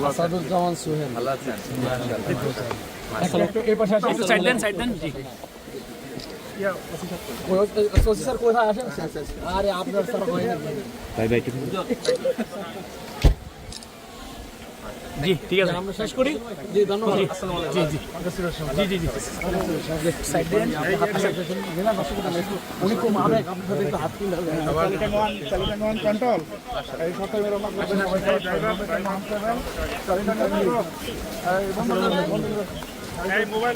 আসাদুজ্জামান সোহেল ভালো আছেন? স্যার কোথায় আসেন? আরে আপনার স্যার হয় না জি, ঠিক আছে আমরা শেষ করি। জি ধন্যবাদ। জি জি জি জি জি সাইড দেন উনি খুব আবেগ আপনার সাথে একটু হাত তুলে চালিটান কন্ট্রোল এই সপ্তাহে মেরো মাত্র এই মোবাইল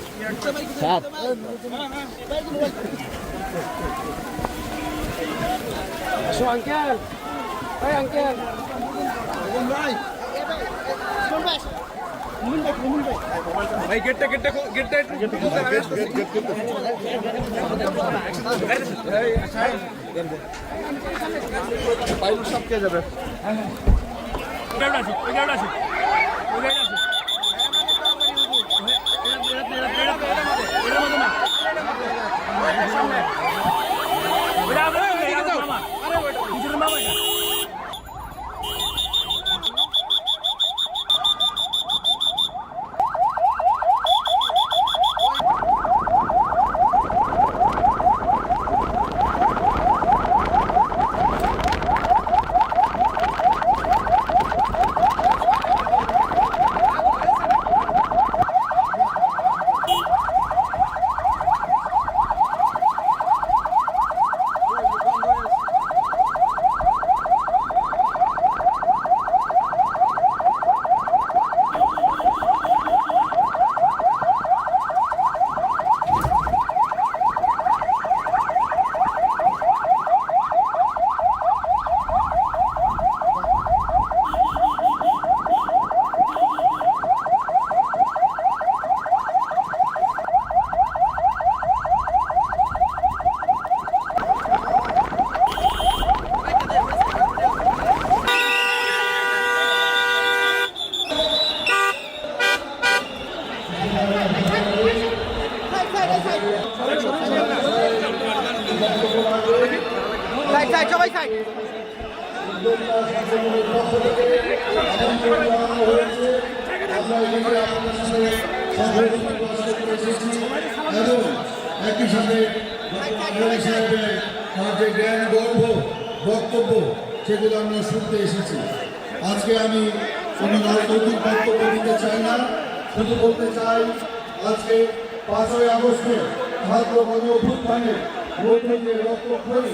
স্যার আসো আঙ্কেল, এই আঙ্কেল ভাই ভাই গেটটা একটু বাইরে সব কে যাবে সবাই সাইড একই সাথে যে জ্ঞান গর্ব বক্তব্য সেগুলো আমরা শুনতে এসেছি। আজকে আমি কোনো রাজনৈতিক বক্তব্য দিতে চাই না, শুধু বলতে চাই আজকে 5ই আগস্টে ছাত্র গণ অভ্যুত্থানের মধ্যে যে রক্তক্ষয়ী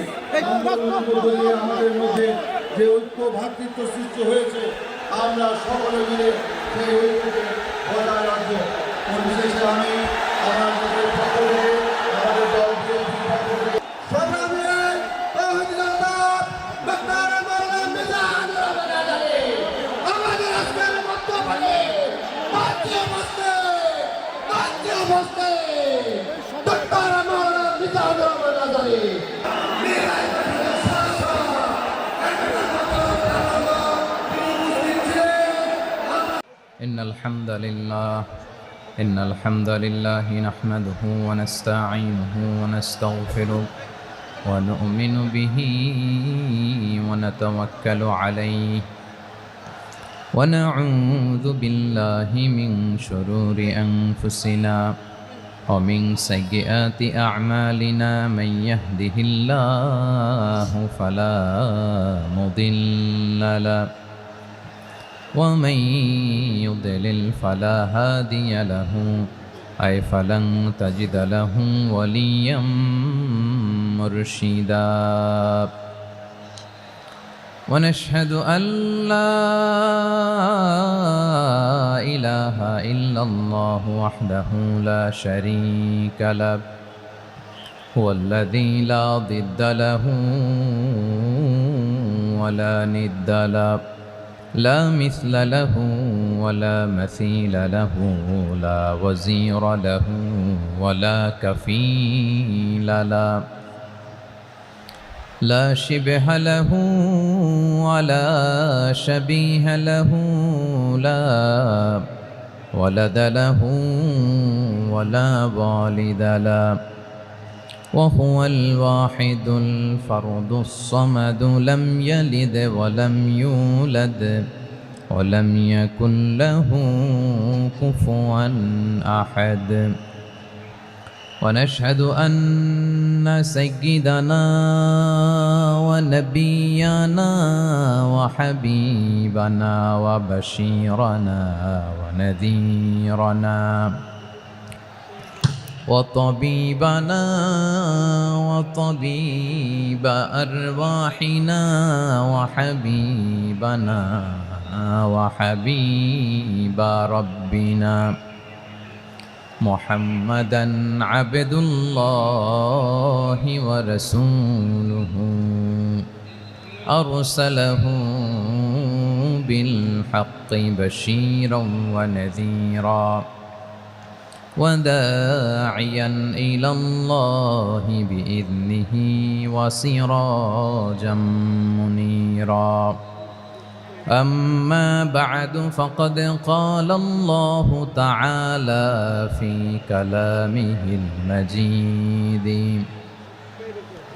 আমাদের মধ্যে যে ঐক্য ভ্রাতৃত্ব সৃষ্টি হয়েছে, আমরা সকলে মিলে সেই ঐক্যকে বজায় রাখবো। বিশেষে আমি আমার নিজের পক্ষ থেকে আমাদের দলকে إن الحمد لله نحمده ونستعينه ونستغفره ونؤمن به ونتوكل عليه ونعوذ بالله من شرور أنفسنا ومن سيئات أعمالنا من يهده الله فلا مضل له ومن يضلل فلا هادي له أي فلن تجد له وليا مرشدا ونشهد أن لا إله إلا الله وحده لا شريك له هو الذي لا ضد له ولا ند له لا مثل له ولا مثيل له لا وزير له ولا كفيل له لا شبه له ولا شبيه له لا ولد له ولا والد له وهو الواحد الفرد الصمد لم يلد ولم يولد ولم يكن له كفوا أحد. ونشهد أن سيدنا ونبينا وحبيبنا وبشيرنا ونذيرنا وطبيبنا وطبيب أرواحنا وحبيبنا وحبيب ربنا محمدًا عبد الله ورسوله أرسله بالحق بشيرا ونذيرا وداعيا إلى الله بإذنه وسراجا منيرا. أما بعد فقد قال الله تعالى في كلامه المجيد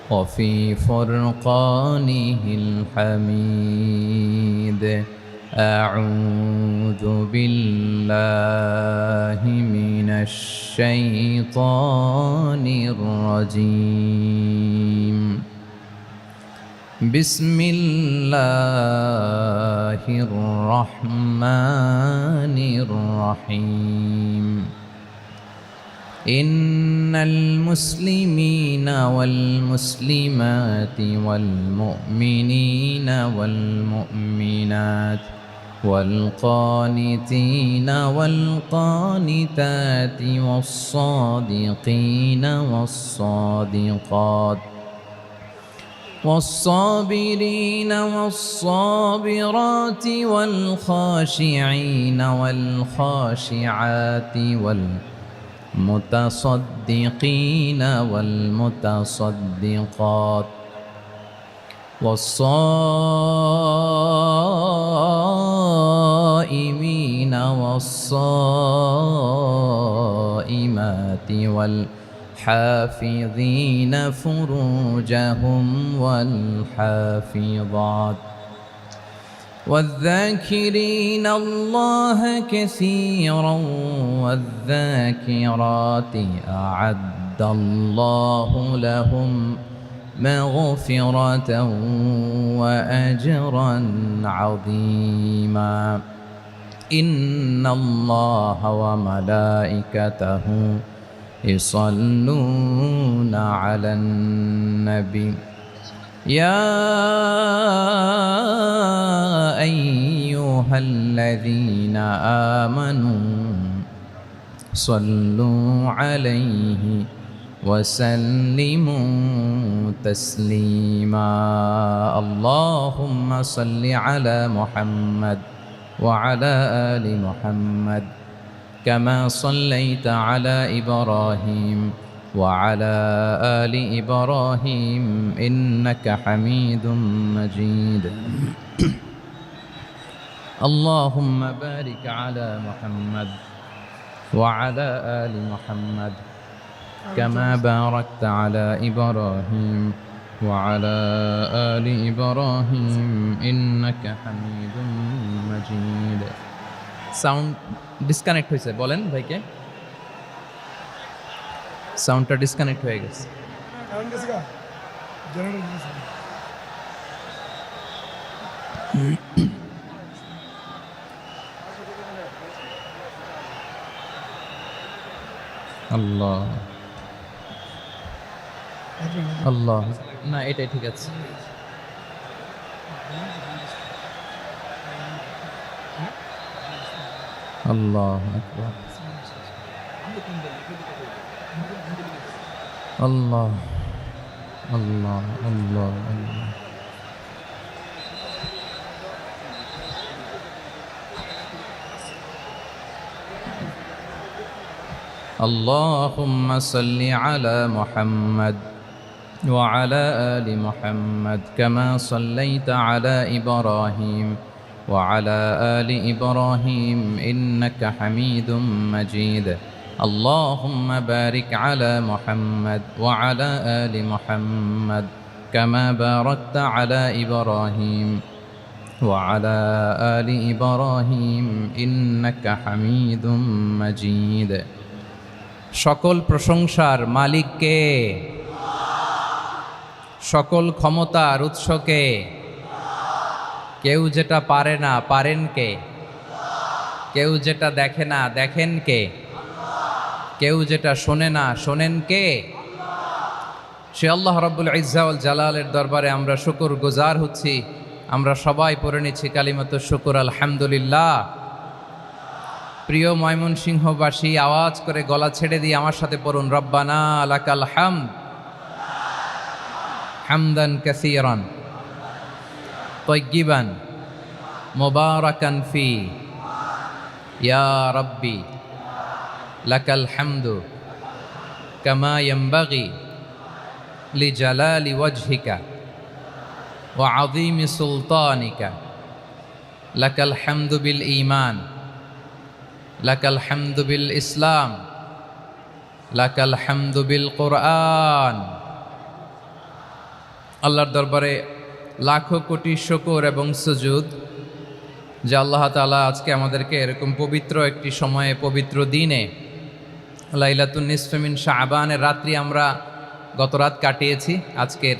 وفي فرقانه الحميد أعوذ بالله من الشيطان الرجيم بسم الله الرحمن الرحيم إن المسلمين والمسلمات والمؤمنين والمؤمنات والقانتين والقانتات والصادقين والصادقات والصابرين والصابرات والخاشعين والخاشعات والمتصدقين والمتصدقات والصائمين والصائمات والحافظين فروجهم والحافظات والذاكرين الله كثيرا والذاكرات أعد الله لهم مغفرة وأجرا عظيما. إن الله وملائكته يصلون على النبي يا أيها الذين آمنوا صلوا عليه وسلموا تسليما. اللهم صل على محمد وعلى آل محمد كما صليت على إبراهيم وعلى آل إبراهيم إنك حميد مجيد. اللهم بارك على محمد وعلى آل محمد كما باركت على إبراهيم وعلى آل إبراهيم إنك حميد مجيد. সাউন্ড ডিসকানেক্ট হয়েছে, বলেন ভাইকে। সাউন্ডটা ডিসকানেক্ট হয়ে গেছে। আল্লাহ আল্লাহ, না এটাই ঠিক আছে। আল্লাহ আকবার, আল্লাহ আল্লাহ আল্লাহ আল্লাহ। اللهم صل على محمد وعلى آل محمد كما صليت على إبراهيم وعلى آل إبراهيم إنك حميد مجيد. اللهم بارك على محمد وعلى آل محمد كما باركت على إبراهيم وعلى آل إبراهيم إنك حميد مجيد সকল প্রশংসার মালিক কে? সকল ক্ষমতার উৎস কে? কেউ যেটা পারে না পারেন কে? কেউ যেটা দেখে না দেখেন কে? কেউ যেটা শোনে না শোনেন কে? সে আল্লাহ রাব্বুল ইজ্জা ওয়াল জালালের দরবারে আমরা শুকর গুজার হচ্ছি। আমরা সবাই পড়ে নিচ্ছি কালিমাতুশ শুকর আলহামদুলিল্লাহ। প্রিয় ময়মনসিংহবাসী, আওয়াজ করে গলা ছেড়ে দিয়ে আমার সাথে পড়ুন, রব্বানা লাকাল হামদ হামদান কাসীরান তাইয়্যিবান মুবারাকান ফি ইয়া রাব্বি লাকাল হামদু কামা ইয়ানবাগি লিজালালি ওয়াজহিকা ওয়া আযীমি সুলতানিকা লাকাল হামদু বিল ঈমান লাকাল হামদু বিল ইসলাম লাকাল হামদু বিল কোরআন। আল্লাহর দরবারে লাখো কোটি শুকর এবং সুজুদ যে আল্লাহ তাআলা আজকে আমাদেরকে এরকম পবিত্র একটি সময়ে পবিত্র দিনে লাইলাতুন নিসফে মিন শাবানের রাত্রি আমরা গতরাত কাটিয়েছি। আজকের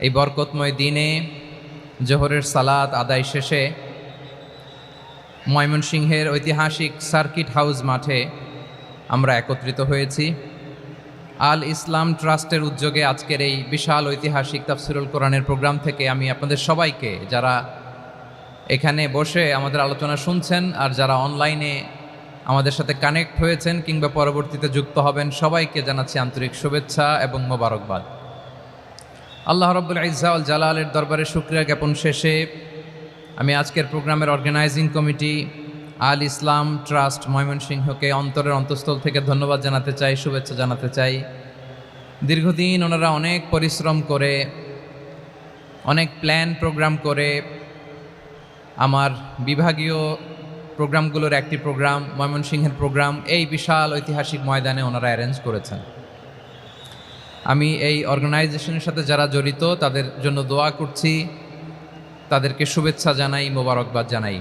এই বরকতময় দিনে জোহরের সালাত আদায় শেষে ময়মনসিংহের ঐতিহাসিক সার্কিট হাউস মাঠে আমরা একত্রিত হয়েছি। আল ইসলাম ট্রাস্টের উদ্যোগে আজকের এই বিশাল ঐতিহাসিক তাফসিরুল কোরআনের প্রোগ্রাম থেকে আমি আপনাদের সবাইকে, যারা এখানে বসে আমাদের আলোচনা শুনছেন আর যারা অনলাইনে আমাদের সাথে কানেক্ট হয়েছেন কিংবা পরবর্তীতে যুক্ত হবেন, সবাইকে জানাচ্ছি আন্তরিক শুভেচ্ছা এবং মোবারকবাদ। আল্লাহ রাব্বুল ইজ্জা ওয়াল জালালের দরবারে শুকরিয়া জ্ঞাপন শেষে আমি আজকের প্রোগ্রামের অর্গানাইজিং কমিটি আল ইসলাম ট্রাস্ট ময়মনসিংহকে অন্তরের অন্তঃস্থল থেকে ধন্যবাদ জানাতে চাই, শুভেচ্ছা জানাতে চাই। দীর্ঘদিন ওনারা অনেক পরিশ্রম করে, অনেক প্ল্যান প্রোগ্রাম করে আমার বিভাগীয় প্রোগ্রামগুলোর একটি প্রোগ্রাম, ময়মনসিংহের প্রোগ্রাম, এই বিশাল ঐতিহাসিক ময়দানে ওনারা অ্যারেঞ্জ করেছেন। আমি এই অর্গানাইজেশনের সাথে যারা জড়িত তাদের জন্য দোয়া করছি, তাদেরকে শুভেচ্ছা জানাই, মোবারকবাদ জানাই।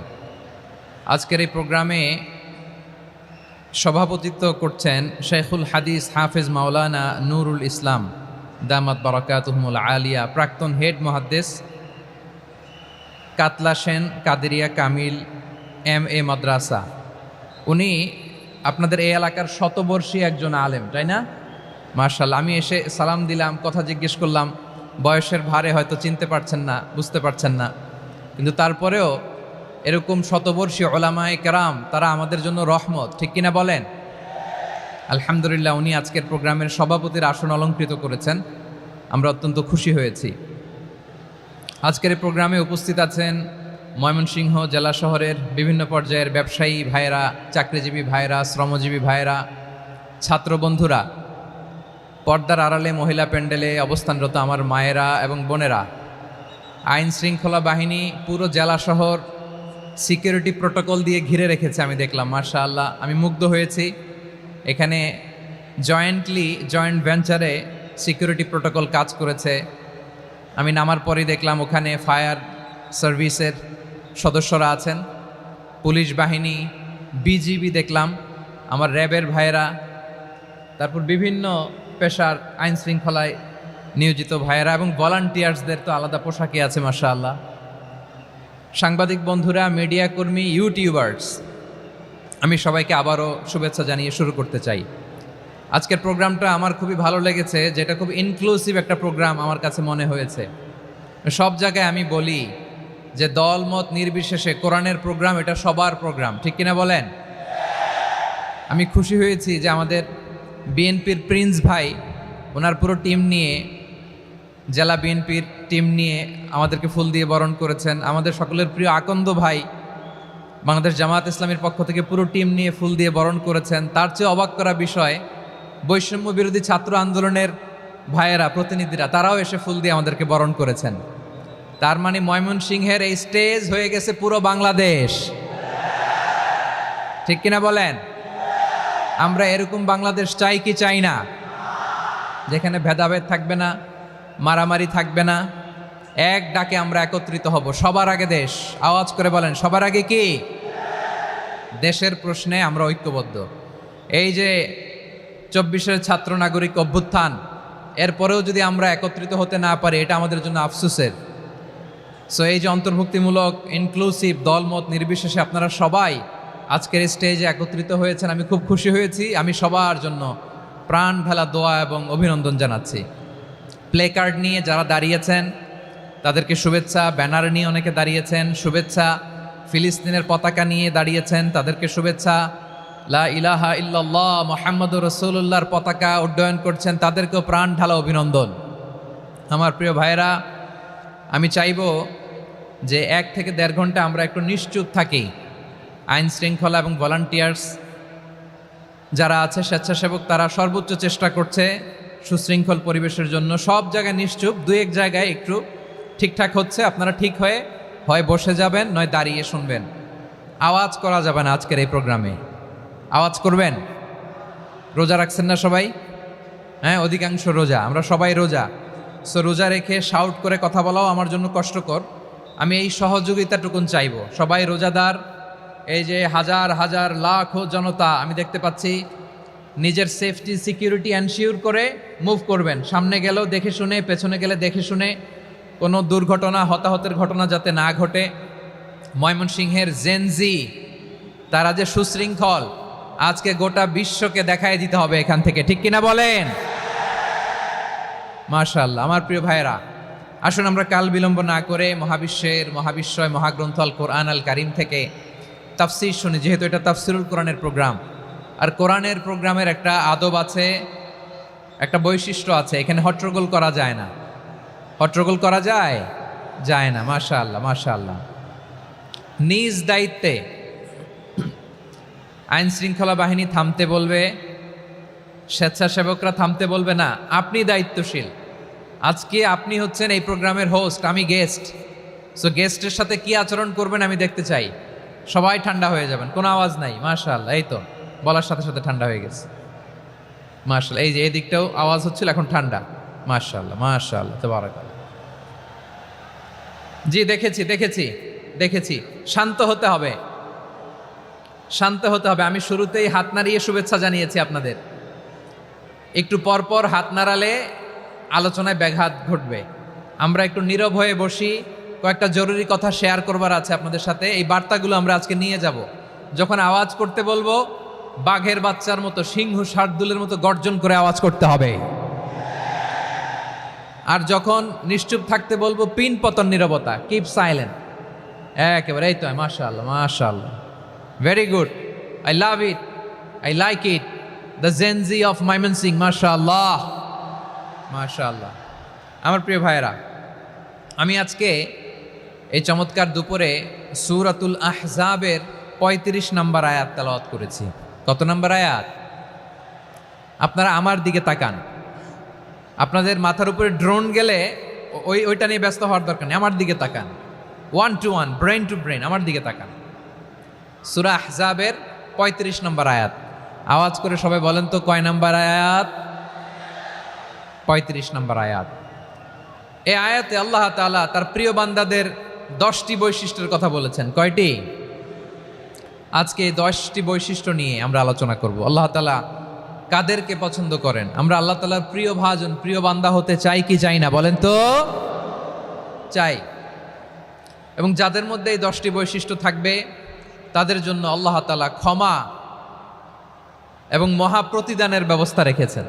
আজকের এই প্রোগ্রামে সভাপতিত্ব করছেন শেখুল হাদিস হাফেজ মাওলানা নুরুল ইসলাম দামাত বারাকাতুহুমুল আলিয়া, প্রাক্তন হেড মুহাদ্দিস কাতলা সেন কাদেরিয়া কামিল MA মাদ্রাসা। উনি আপনাদের এই এলাকার শতবর্ষী একজন আলেম, তাই না? মাশাআল্লাহ। আমি এসে সালাম দিলাম, কথা জিজ্ঞেস করলাম, বয়সের ভারে হয়তো চিনতে পারছেন না, বুঝতে পারছেন না, কিন্তু তারপরেও এরকম শতবর্ষী ওলামায়ে কেরাম তারা আমাদের জন্য রহমত, ঠিক কিনা বলেন? আলহামদুলিল্লাহ। উনি আজকের প্রোগ্রামের সভাপতির আসন অলঙ্কৃত করেছেন, আমরা অত্যন্ত খুশি হয়েছি। আজকের এই প্রোগ্রামে উপস্থিত আছেন ময়মনসিংহ জেলা শহরের বিভিন্ন পর্যায়ের ব্যবসায়ী ভাইয়েরা, চাকরিজীবী ভাইয়েরা, শ্রমজীবী ভাইয়েরা, ছাত্র বন্ধুরা, পর্দার আড়ালে মহিলা প্যান্ডেলে অবস্থানরত আমার মায়েরা এবং বোনেরা, আইন শৃঙ্খলা বাহিনী পুরো জেলা শহর সিকিউরিটি প্রোটোকল দিয়ে ঘিরে রেখেছে, আমি দেখলাম। মাশাআল্লাহ, আমি মুগ্ধ হয়েছি। এখানে জয়েন্ট ভেঞ্চারে সিকিউরিটি প্রোটোকল কাজ করেছে। আমি নামার পরেই দেখলাম ওখানে ফায়ার সার্ভিসের সদস্যরা আছেন, পুলিশ বাহিনী, বিজিবি দেখলাম, আমার র্যাবের ভাইয়েরা, তারপর বিভিন্ন পেশার আইন শৃঙ্খলায় নিয়োজিত ভাইয়েরা এবং ভলান্টিয়ার্সদের তো আলাদা পোশাকই আছে মাশাআল্লাহ। সাংবাদিক বন্ধুরা, মিডিয়া কর্মী, ইউটিউবার্স, আমি সবাইকে আবারও শুভেচ্ছা জানিয়ে শুরু করতে চাই। আজকের প্রোগ্রামটা আমার খুবই ভালো লেগেছে, যেটা খুব ইনক্লুসিভ একটা প্রোগ্রাম আমার কাছে মনে হয়েছে। সব জায়গায় আমি বলি যে দলমত নির্বিশেষে কোরআনের প্রোগ্রাম এটা সবার প্রোগ্রাম, ঠিক কিনা বলেন? আমি খুশি হয়েছি যে আমাদের বিএনপির প্রিন্স ভাই ওনার পুরো টিম নিয়ে, জেলা বিএনপির টিম নিয়ে আমাদেরকে ফুল দিয়ে বরণ করেছেন। আমাদের সকলের প্রিয় আকন্দ ভাই বাংলাদেশ জামায়াত ইসলামীর পক্ষ থেকে পুরো টিম নিয়ে ফুল দিয়ে বরণ করেছেন। তার চেয়ে অবাক করা বিষয়, বৈষম্য বিরোধী ছাত্র আন্দোলনের ভাইয়েরা, প্রতিনিধিরা, তারাও এসে ফুল দিয়ে আমাদেরকে বরণ করেছেন। তার মানে ময়মনসিংহের এই স্টেজ হয়ে গেছে পুরো বাংলাদেশ, ঠিক কিনা বলেন? আমরা এরকম বাংলাদেশ চাই কি চাই না? যেখানে ভেদাভেদ থাকবে না, মারামারি থাকবে না, এক ডাকে আমরা একত্রিত হব। সবার আগে দেশ, আওয়াজ করে বলেন সবার আগে কি? দেশের প্রশ্নে আমরা ঐক্যবদ্ধ। এই যে 24-এর ছাত্র নাগরিক অভ্যুত্থান, এরপরেও যদি আমরা একত্রিত হতে না পারি, এটা আমাদের জন্য আফসোসের। সো এই যে অন্তর্ভুক্তিমূলক ইনক্লুসিভ দলমত নির্বিশেষে আপনারা সবাই আজকের স্টেজে একত্রিত হয়েছেন, আমি খুব খুশি হয়েছি। আমি সবার জন্য প্রাণ ঢালা দোয়া এবং অভিনন্দন জানাচ্ছি। প্লে কার্ড নিয়ে যারা দাঁড়িয়েছেন তাদেরকে শুভেচ্ছা, ব্যানার নিয়ে অনেকে দাঁড়িয়েছেন শুভেচ্ছা, ফিলিস্তিনের পতাকা নিয়ে দাঁড়িয়েছেন তাদেরকে শুভেচ্ছা, লা ইলাহা ইল্লাল্লাহ মুহাম্মাদুর রাসূলুল্লাহর পতাকা উড্ডয়ন করছেন তাদেরকেও প্রাণ ঢালা অভিনন্দন। আমার প্রিয় ভাইয়েরা, আমি চাইব যে 1 থেকে 1.5 ঘন্টা আমরা একটু নিশ্চুপ থাকি। আইন শৃঙ্খলা এবং ভলান্টিয়ার্স যারা আছে, স্বেচ্ছাসেবক, তারা সর্বোচ্চ চেষ্টা করছে সুশৃঙ্খল পরিবেশের জন্য। সব জায়গায় নিশ্চুপ, 2-1 জায়গায় একটু ঠিকঠাক হচ্ছে। আপনারা ঠিক হয়ে হয় বসে যাবেন, নয় দাঁড়িয়ে শুনবেন। আওয়াজ করা যাবে না আজকের এই প্রোগ্রামে। আওয়াজ করবেন? রোজা রাখছেন না সবাই? হ্যাঁ, অধিকাংশ রোজা, আমরা সবাই রোজা। সো রোজা রেখে শাউট করে কথা বলাও আমার জন্য কষ্টকর। আমি এই সহযোগিতাটুকুন চাইব। সবাই রোজাদার, এই যে হাজার হাজার লাখ জনতা আমি দেখতে পাচ্ছি, নিজের সেফটি সিকিউরিটি এনশিওর করে মুভ করবেন। সামনে গেলেও দেখে শুনে, পেছনে গেলে দেখে শুনে, কোনো দুর্ঘটনা, হতাহতের ঘটনা যাতে না ঘটে। ময়মনসিংহের জেনজি তারা যে সুশৃঙ্খল, আজকে গোটা বিশ্বকে দেখাই দিতে হবে এখান থেকে, ঠিক কিনা বলেন? মাশাআল্লাহ। আমার প্রিয় ভাইয়েরা, আসুন আমরা কাল বিলম্ব না করে মহাবিশ্বয় মহাগ্রন্থ আল কোরআন আল কারিম থেকে তাফসির শুনি। যেহেতু এটা তাফসিরুল কোরআনের প্রোগ্রাম, আর কোরআনের প্রোগ্রামের একটা আদব আছে, একটা বৈশিষ্ট্য আছে। এখানে হট্টগোল করা যায় না। হট্টগোল করা যায়? যায় না। মাশাআল্লাহ, মাশাআল্লাহ। নিজ দায়িত্বে আইন শৃঙ্খলা বাহিনী থামতে বলবে, স্বেচ্ছাসেবকরা থামতে বলবে না। আপনি দায়িত্বশীল। আজকে আপনি হচ্ছেন এই প্রোগ্রামের হোস্ট, আমি গেস্ট। সো গেস্টের সাথে কি আচরণ করবেন আমি দেখতে চাই। সবাই ঠান্ডা হয়ে যাবেন, কোনো আওয়াজ নাই। মাশাআল্লাহ, এই তো বলার সাথে সাথে ঠান্ডা হয়ে গেছে। মাশাআল্লাহ, এই যে এই দিকটাও আওয়াজ হচ্ছিল, এখন ঠান্ডা। মাশাআল্লাহ, মাশাআল্লাহ, তাবারাকাল্লাহ। জি, দেখেছি। শান্ত হতে হবে, শান্ত হতে হবে। আমি শুরুতেই হাত নাড়িয়ে শুভেচ্ছা জানিয়েছি আপনাদের। একটু পরপর হাত নাড়ালে আলোচনায় ব্যাঘাত ঘটবে। আমরা একটু নীরব হয়ে বসি, কয়েকটা জরুরি কথা শেয়ার করবার আছে আপনাদের সাথে। এই বার্তাগুলো আমরা আজকে নিয়ে যাব। যখন আওয়াজ করতে বলবো, বাঘের বাচ্চার মতো, সিংহ শার্দুলের মতো গর্জন করে আওয়াজ করতে হবে। আর যখন নিশ্চুপ থাকতে বলবো, পিন পতন নীরবতা, কিপ সাইলেন্ট। একেবারে এই তো। মাশাআল্লাহ, মাশাআল্লাহ, very good, I love it, I like it, the Gen Z of Mymensingh. মাশাআল্লাহ, মাশাআল্লাহ। আমার প্রিয় ভাইয়েরা, আমি আজকে এই চমৎকার দুপুরে সূরাতুল আহজাবের 35 নম্বর আয়াত তেলাওয়াত করেছি। কত নম্বর আয়াত? আপনারা আমার দিকে তাকান। আপনাদের মাথার উপরে ড্রোন গেলে ওইটা নিয়ে ব্যস্ত হওয়ার দরকার নেই। আমার দিকে তাকান, 1 to 1, ব্রেন টু ব্রেন, আমার দিকে তাকান। সূরা আহজাবের 35 নম্বর আয়াত। আওয়াজ করে সবাই বলেন তো, কয় নম্বর আয়াত? 35 নম্বর আয়াত। এই আয়াতে আল্লাহ তাআলা তার প্রিয় বান্দাদের 10টি বৈশিষ্ট্যের কথা বলেছেন। কয়টি? আজকে 10টি বৈশিষ্ট্য নিয়ে আমরা আলোচনা করব। আল্লাহ তাআলা কাদেরকে পছন্দ করেন? আমরা আল্লাহ তাআলার প্রিয় ভাজন, প্রিয় বান্দা হতে চাই কি চাই না? বলেন তো। চাই। এবং যাদের মধ্যে এই 10টি বৈশিষ্ট্য থাকবে তাদের জন্য আল্লাহ তাআলা ক্ষমা এবং মহা প্রতিদানের ব্যবস্থা রেখেছেন।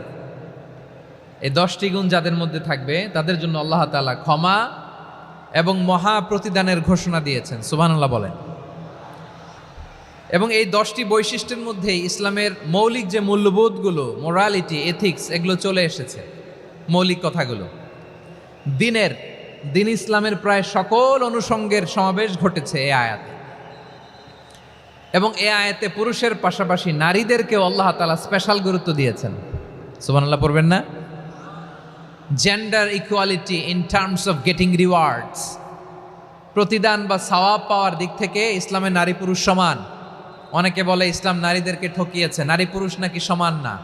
এই 10টি গুণ যাদের মধ্যে থাকবে তাদের জন্য আল্লাহ তাআলা ক্ষমা এবং মহা প্রতিদানের ঘোষণা দিয়েছেন। সুবহানাল্লাহ বলেন। এবং এই 10টি বৈশিষ্ট্যের মধ্যেই ইসলামের মৌলিক যে মূল্যবোধগুলো, মোরালিটি, এথিক্স, এগুলো চলে এসেছে। মৌলিক কথাগুলো দিন ইসলামের প্রায় সকল অনুষঙ্গের সমাবেশ ঘটেছে এই আয়াতে। এবং এই আয়াতে পুরুষের পাশাপাশি নারীদেরকেও আল্লাহ তাআলা স্পেশাল গুরুত্ব দিয়েছেন। সুবহানাল্লাহ পড়বেন না? Gender equality in terms of getting rewards, প্রতিদান বা সওয়াব পাওয়ার দিক থেকে ইসলামের নারী পুরুষ সমান। অনেকে বলে ইসলাম নারীদেরকে ঠকিয়েছে, নারী পুরুষ নাকি সমান না।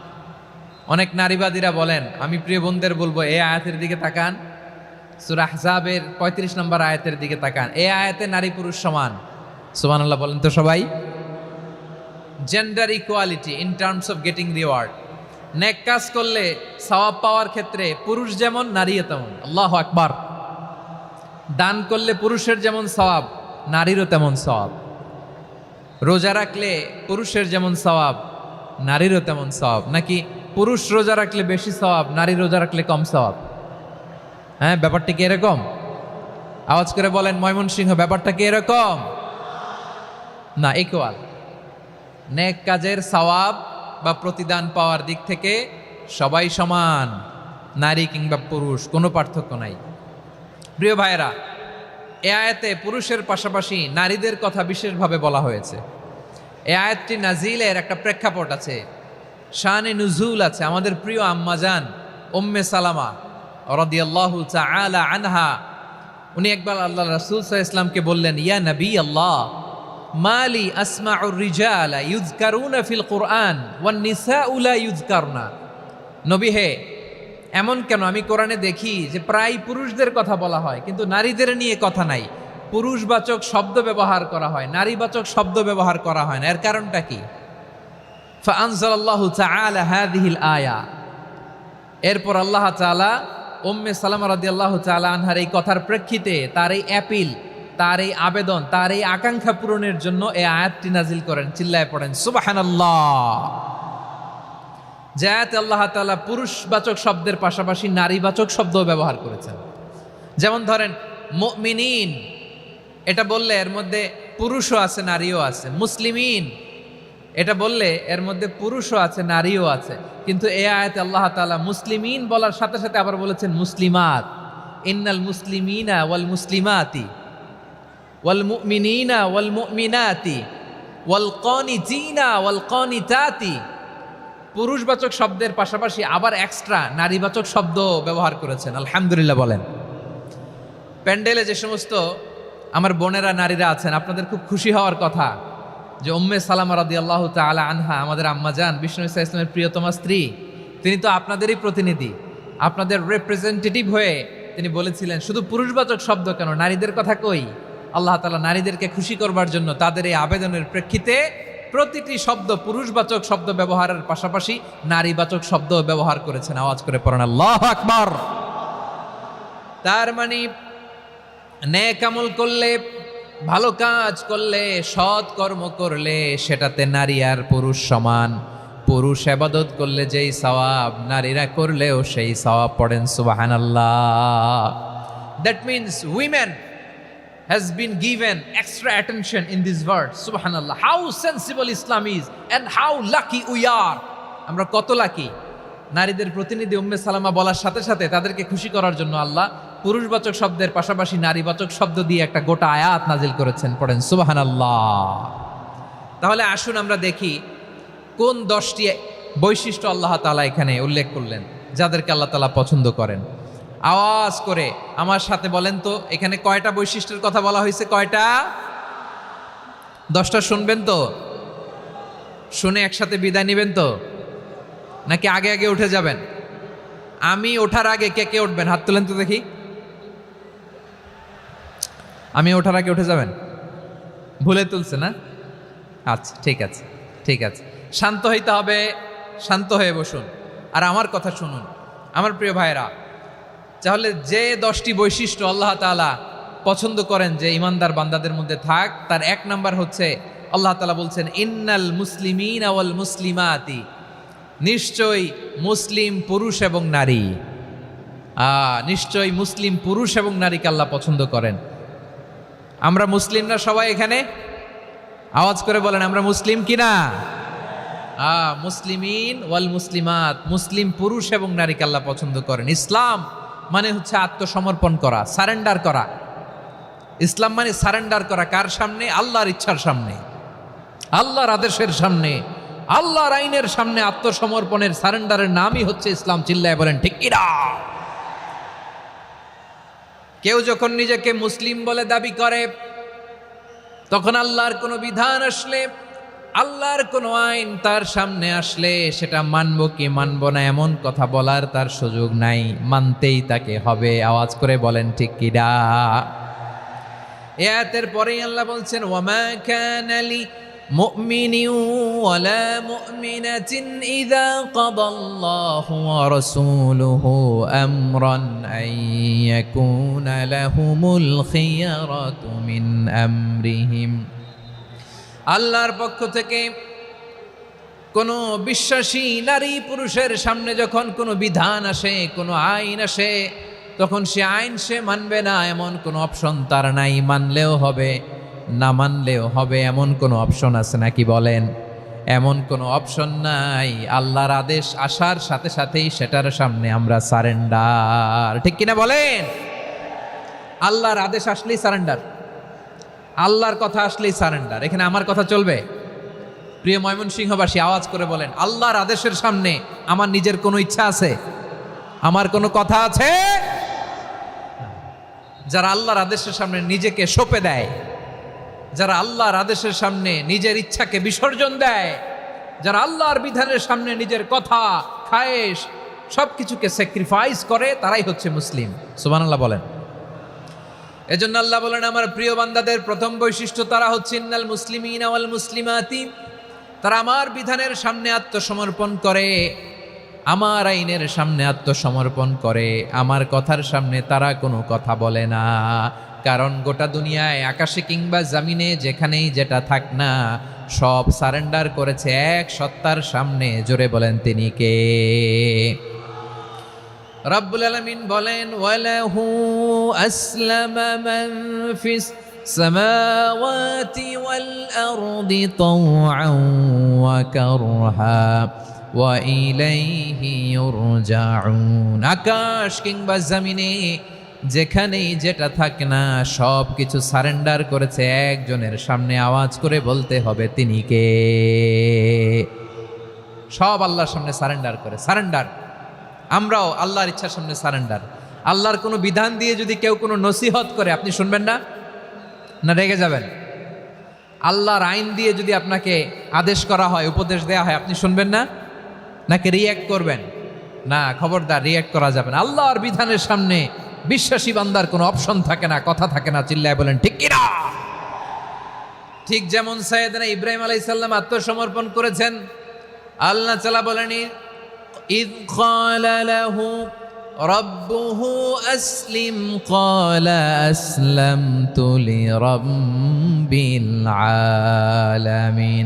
অনেক নারীবাদীরা বলেন, আমি প্রিয় বোনদের বলবো এই আয়াতের দিকে তাকান, সূরা আহজাবের 35 নম্বর আয়াতের দিকে তাকান। এই আয়াতে নারী পুরুষ সমান। সুবহানাল্লাহ বলেন তো সবাই। Gender equality in terms of getting reward. নেক কাজ করলে সওয়াব পাওয়ার ক্ষেত্রে পুরুষ যেমন নারীও তেমন। আল্লাহু আকবার। দান করলে পুরুষের যেমন সওয়াব, নারীরও তেমন সওয়াব। রোজা রাখলে পুরুষের যেমন সওয়াব, নারীরও তেমন সওয়াব। নাকি পুরুষ রোজা রাখলে বেশি সওয়াব, নারী রোজা রাখলে কম সওয়াব? হ্যাঁ, ব্যাপারটা কি এরকম? আওয়াজ করে বলেন ময়মনসিংহ, ব্যাপারটা কি এরকম? না, ইকুয়াল। নেক কাজের সওয়াব বা প্রতিদান পাওয়ার দিক থেকে সবাই সমান, নারী কিংবা পুরুষ, কোনো পার্থক্য নাই। প্রিয় ভাইয়েরা, এ আয়াতে পুরুষের পাশাপাশি নারীদের কথা বিশেষভাবে বলা হয়েছে। এ আয়াতটি নাজিলের একটা প্রেক্ষাপট আছে, শানে নুজুল আছে। আমাদের প্রিয় আম্মাজান উম্মে সালামা রাদিয়াল্লাহু তাআলা আনহা, উনি একবার আল্লাহ রাসূল সাল্লাল্লাহু আলাইহি ওয়াসাল্লামকে বললেন, ইয়া নবী আল্লাহ, মালি আসমাউর রিজালা ইউযকারুনা ফিল কুরআন ওয়ান নিসাউ লা ইউযকারনা। নবী হে, এমন কেন আমি কোরআনে দেখি যে প্রায় পুরুষদের কথা বলা হয় কিন্তু নারীদের নিয়ে কথা নাই। পুরুষবাচক শব্দ ব্যবহার করা হয়, নারীবাচক শব্দ ব্যবহার করা হয় না। এর কারণটা কি? ফাআনজালাল্লাহু তাআলা হাযিহিল আয়া। এরপর আল্লাহ তাআলা উম্মে সালামা রাদিয়াল্লাহু তাআলা আনহার এই কথার প্রেক্ষিতে, তার এই অ্যাপিল, তার এই আবেদন, তার এই আকাঙ্ক্ষা পূরণের জন্য এই আয়াতটি নাজিল করেন। চিল্লায় পড়েন সুবহানাল্লাহ। যে আয়াতে আল্লাহ তাআলা পুরুষবাচক শব্দের পাশাপাশি নারীবাচক শব্দও ব্যবহার করেছেন। যেমন ধরেন মুমিনিন, এটা বললে এর মধ্যে পুরুষও আছে নারীও আছে। মুসলিমিন, এটা বললে এর মধ্যে পুরুষও আছে নারীও আছে। কিন্তু এই আয়াতে আল্লাহ তাআলা মুসলিমিন বলার সাথে সাথে আবার বলেছেন মুসলিমাত। ইন্নাল মুসলিমিনা ওয়াল মুসলিমাতি ওয়াল মুমিনিনা ওয়াল মুমিনাতি ওয়াল কানিতিনা ওয়াল কানিতাতি। পুরুষবাচক শব্দের পাশাপাশি আবার এক্সট্রা নারীবাচক শব্দ ব্যবহার করেছেন। আলহামদুলিল্লাহ বলেন। প্যান্ডেলে যে সমস্ত আমার বোনেরা নারীরা আছেন, আপনাদের খুব খুশি হওয়ার কথা যে উম্মে সালামা রাদিয়াল্লাহু তাআলা আনহা, আমাদের আম্মাজান বিষ্ণু ইসা ইসলামের প্রিয়তমা স্ত্রী, তিনি তো আপনাদেরই প্রতিনিধি, আপনাদের রিপ্রেজেন্টেটিভ হয়ে তিনি বলেছিলেন শুধু পুরুষবাচক শব্দ কেন, নারীদের কথা কই। আল্লাহ তাআলা নারীদেরকে খুশি করবার জন্য তাদের এই আবেদনের প্রেক্ষিতে প্রতিটি শব্দ পুরুষবাচক শব্দ ব্যবহারের পাশাপাশি নারীবাচক শব্দ ব্যবহার করেছেন। আওয়াজ করে পড়েন আল্লাহু আকবার। তার মানে নেক আমল করলে, ভালো কাজ করলে, সৎ কর্ম করলে সেটাতে নারী আর পুরুষ সমান। পুরুষ ইবাদত করলে যেই সওয়াব, নারীরা করলেও সেই সওয়াব। পড়েন সুবহানাল্লাহ। That means women has been given extra attention in this verse. Subhanallah. How sensible Islam is and how lucky we are. আমরা কত লাকি। নারীদের প্রতিনিধি উম্মে সালামা বলার সাথে সাথে তাদেরকে খুশি করার জন্য আল্লাহ পুরুষবাচক শব্দের পাশাপাশি নারীবাচক শব্দ দিয়ে একটা গোটা আয়াত নাজিল করেছেন। পড়েন সুবহানাল্লাহ। তাহলে আসুন আমরা দেখি কোন 10টি বৈশিষ্ট্য আল্লাহ তাআলা এখানে উল্লেখ করলেন যাদেরকে আল্লাহ তাআলা পছন্দ করেন। আওয়াজ করে আমার সাথে বলেন তো, এখানে কয়টা বৈশিষ্ট্যের কথা বলা হয়েছে? কয়টা? 10টা শুনবেন তো? শুনে একসাথে বিদায় নেবেন তো, নাকি আগে আগে উঠে যাবেন? আমি ওঠার আগে কে কে উঠবেন? হাত তুলেন তো দেখি। আমি ওঠার আগে উঠে যাবেন? ভুলে তুলছে না? আচ্ছা, ঠিক আছে, ঠিক আছে। শান্ত হইতে হবে, শান্ত হয়ে বসুন আর আমার কথা শুনুন আমার প্রিয় ভাইরা। তাহলে যে 10টি বৈশিষ্ট্য আল্লাহ তাআলা পছন্দ করেন যে ইমানদার বান্দাদের মধ্যে থাক, তার 1 নাম্বার হচ্ছে আল্লাহ তাআলা বলছেন ইন্নাল মুসলিমিনা ওয়াল মুসলিমাতি। নিশ্চয়ই মুসলিম পুরুষ এবং নারী, নিশ্চয়ই মুসলিম পুরুষ এবং নারীকে আল্লাহ পছন্দ করেন। আমরা মুসলিম না সবাই এখানে? আওয়াজ করে বলেন আমরা মুসলিম কিনা? মুসলিমিন ওয়াল মুসলিমাত, মুসলিম পুরুষ এবং নারীকে আল্লাহ পছন্দ করেন। ইসলাম মানে হচ্ছে আত্মসমর্পণ করা, সারেন্ডার করা। ইসলাম মানে সারেন্ডার করা কার সামনে? আল্লাহর ইচ্ছার সামনে, আল্লাহর আদেশের সামনে, আল্লাহর আইনের সামনে আত্মসমর্পণের সারেন্ডারের নামই হচ্ছে ইসলাম। চিল্লায় বলেন ঠিক কিনা? কেউ যখন নিজেকে মুসলিম বলে দাবি করে, তখন আল্লাহর কোনো বিধান আসলে আল্লাহর কোনো আইন তার সামনে আসলে সেটা মানব কি মানব না এমন কথা বলার তার সুযোগ নাই, মানতেই তাকে হবে। আওয়াজ করে বলেন ঠিক কিনা? আয়াতের পরেই আল্লাহ বলছেন ওয়ামা কানা লি মুমিনিন ওয়ালা মুমিনাতিন ইযা কাদাল্লাহু ওয়া রাসূলুহু আমরান আন ইয়াকুনা লাহুমুল খিয়ারাতু মিন আমরিহিম। আল্লাহর পক্ষ থেকে কোনো বিশ্বাসী নারী পুরুষের সামনে যখন কোনো বিধান আসে, কোনো আইন আসে, তখন সে আইন সে মানবে না এমন কোনো অপশন তার নাই। মানলেও হবে, না মানলেও হবে, এমন কোনো অপশন আছে নাকি বলেন? এমন কোনো অপশন নাই। আল্লাহর আদেশ আসার সাথে সাথেই সেটার সামনে আমরা সারেন্ডার। ঠিক কিনা বলেন? আল্লাহর আদেশ আসলেই সারেন্ডার, আল্লাহর কথা আসলেই সারেন্ডার। এখানে আমার কথা চলবে? প্রিয় ময়মনসিংহবাসী, আওয়াজ করে বলেন, আল্লাহর আদেশের সামনে আমার নিজের কোনো ইচ্ছা আছে? আমার কোনো কথা আছে? যারা আল্লাহর আদেশের সামনে নিজেকে সঁপে দেয়, যারা আল্লাহর আদেশের সামনে নিজের ইচ্ছাকে বিসর্জন দেয়, যারা আল্লাহর বিধানের সামনে নিজের কথা, খায়েশ সবকিছুকে স্যাক্রিফাইস করে, তারাই হচ্ছে মুসলিম। সুবহানাল্লাহ বলেন। এজন্য আল্লাহ বলেন, আমার প্রিয় বান্দাদের প্রথম বৈশিষ্ট্য তারা হচ্ছে ইন্নাল মুসলিমিনা ওয়াল মুসলিমাতি, তারা আমার বিধানের সামনে আত্মসমর্পণ করে, আমার আইনের সামনে আত্মসমর্পণ করে, আমার কথার সামনে তারা কোনো কথা বলে না। কারণ গোটা দুনিয়ায় আকাশে কিংবা জমিনে যেখানেই যেটা থাক না, সব সারেন্ডার করেছে এক সত্তার সামনে। জোরে বলেন তিনি কে? রব্বুল আলামিন বলেন ওয়ালাহু আসলামা মান ফিস সামাওয়াতি ওয়াল আরদি তাওআন ওয়া কারহা ওয়া ইলাইহি ইউরজাউন। আকাশ কিংবা জমিনে যেখানেই যেটা থাকে না, সব কিছু সারেন্ডার করেছে একজনের সামনে। আওয়াজ করে বলতে হবে তিনি কে? সব আল্লাহর সামনে সারেন্ডার করে। সারেন্ডার। আমরাও আল্লাহর ইচ্ছার সামনে সারেন্ডার। আল্লাহর কোনো বিধান দিয়ে যদি কেউ কোনো নসিহত করে, আপনি শুনবেন না? না রেগে যাবেন? আল্লাহর আইন দিয়ে যদি আপনাকে আদেশ করা হয়, উপদেশ দেওয়া হয়, আপনি শুনবেন না? নাকি রিয়্যাক্ট করবেন? না, খবরদার, রিয়্যাক্ট করা যাবে না। আল্লাহর বিধানের সামনে বিশ্বাসী বান্দার কোনো অপশন থাকে না, কথা থাকে না। চিল্লায় বলেন ঠিক কিনা? ঠিক যেমন সাইয়েদনা ইব্রাহিম আলাইহিস সালাম আত্মসমর্পণ করেছেন। আল্লাহ তাআলা বলেন إذ قال له ربه أسلم قال أسلمت لرب العالمين।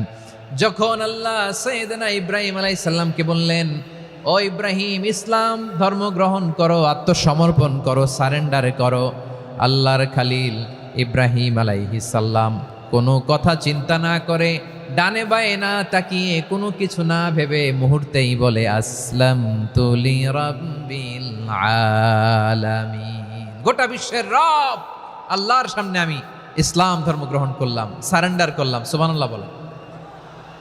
যখন আল্লাহ সাইয়েদনা ইব্রাহিম আলাইহিস সালামকে বললেন, ও ইব্রাহিম, ইসলাম ধর্ম গ্রহণ করো, আত্মসমর্পণ করো, সারেন্ডার করো, আল্লাহর খালিল ইব্রাহিম আলাইহিস সালাম কোনো কথা চিন্তা না করে, ডানে বায়ে না তাকিয়ে, কোনো কিছু না ভেবে মুহূর্তেই বলে আসলামতু লিরাব্বিল আলামিন। গোটা বিশ্বের রব আল্লাহর সামনে আমি ইসলাম ধর্ম গ্রহণ করলাম, সারেন্ডার করলাম। সুবহানাল্লাহ বলে।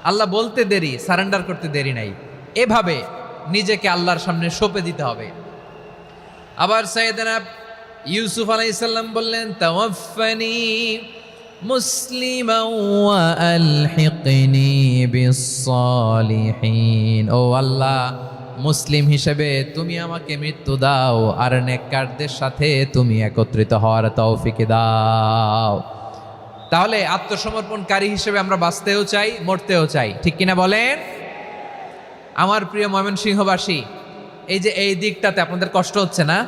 আল্লাহ বলতে দেরি, সারেন্ডার করতে দেরি নাই। এভাবে নিজেকে আল্লাহর সামনে সঁপে দিতে হবে। আবার সাইয়েদনা ইউসুফ আলাইহিস সালাম বললেন, তাওয়াফফানি মুসলিমান ওয়া আলহিকনি বিস-সালিহিন। ও আল্লাহ, মুসলিম হিসেবে তুমি আমাকে মৃত্যু দাও, আর নেককারদের সাথে তুমি একত্রিত হওয়ার তৌফিক দাও। তাহলে আত্মসমর্পণকারী হিসেবে আমরা বাঁচতেও চাই, মরতেও চাই। ঠিক কিনা বলেন? আমার প্রিয় ময়মনসিংহবাসী, এই দিকটাতে আপনাদের কষ্ট হচ্ছে না?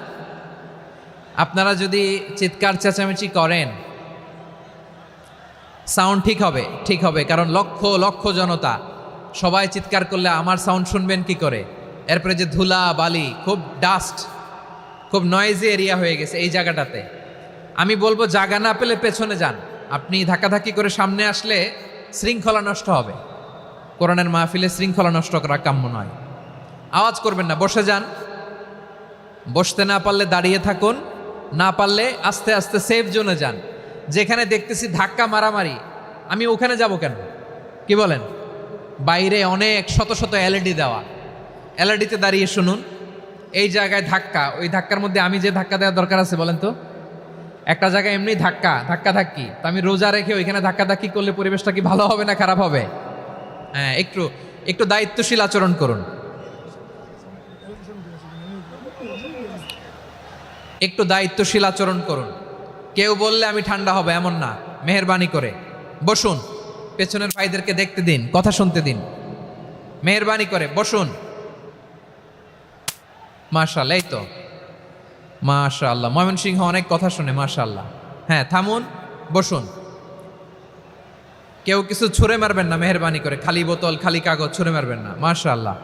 আপনারা যদি চিৎকার চেঁচামেচি করেন, সাউন্ড ঠিক হবে, ঠিক হবে। কারণ লক্ষ লক্ষ জনতা, সবাই চিৎকার করলে আমার সাউন্ড শুনবেন কি করে? এরপরে যে ধুলা বালি, খুব ডাস্ট, খুব নয়েজি এরিয়া হয়ে গেছে এই জায়গাটাতে। আমি বলবো জায়গা না পেলে পেছনে যান। আপনি ধাক্কাধাক্কি করে সামনে আসলে শৃঙ্খলা নষ্ট হবে। কোরআনের মাহফিলে শৃঙ্খলা নষ্ট করা কাম্য নয়। আওয়াজ করবেন না, বসে যান। বসতে না পারলে দাঁড়িয়ে থাকুন, না পারলে আস্তে আস্তে সেফ জোনে যান। যেখানে দেখতেছি ধাক্কা মারামারি, আমি ওখানে যাব কেন? কি বলেন? বাইরে অনেক শত শত এলইডি দেওয়া, এলইডিতে দাঁড়িয়ে শুনুন। এই জায়গায় ধাক্কা, ওই ধাক্কার মধ্যে আমি যে ধাক্কা দেওয়ার দরকার আছে বলেন তো? একটা জায়গায় এমনি ধাক্কা ধাক্কি, তা আমি রোজা রেখে ওইখানে ধাক্কি করলে পরিবেশটা কি ভালো হবে না খারাপ হবে? হ্যাঁ, একটু একটু দায়িত্বশীল আচরণ করুন, একটু দায়িত্বশীল আচরণ করুন। কেউ বললে আমি ঠান্ডা হব এমন না, মেহেরবানি করে বসুন, পেছনের ভাইদেরকে দেখতে দিন, কথা শুনতে দিন, মেহেরবানি করে বসুন। মাশাআল্লাহ, এই তো মাশাআল্লাহ, ময়মনসিংহ অনেক কথা শুনে, মাশাআল্লাহ। হ্যাঁ, থামুন, বসুন। কেউ কিছু ছুঁড়ে মারবেন না, মেহেরবানি করে, খালি বোতল খালি কাগজ ছুঁড়ে মারবেন না, মাশাআল্লাহ।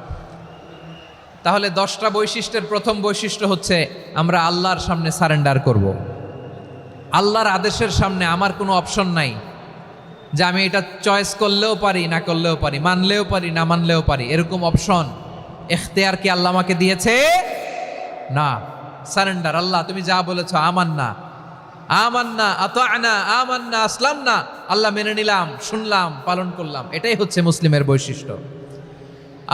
তাহলে 10টা বৈশিষ্ট্যের প্রথম বৈশিষ্ট্য হচ্ছে আমরা আল্লাহর সামনে সারেন্ডার করব। আল্লাহর আদেশের সামনে আমার কোনো অপশন নাই যে আমি এটা চয়েস করলেও পারি না করলেও পারি, মানলেও পারি না মানলেও পারি, এরকম অপশন এখতিয়ার কি আল্লাহ আমাকে দিয়েছে? না। সারেন্ডার, আল্লাহ তুমি যা বলেছ আমান্না, আমান্না আতা'না, আমান্না আসলামনা, আল্লাহ মেনে নিলাম, শুনলাম, পালন করলাম। এটাই হচ্ছে মুসলিমের বৈশিষ্ট্য।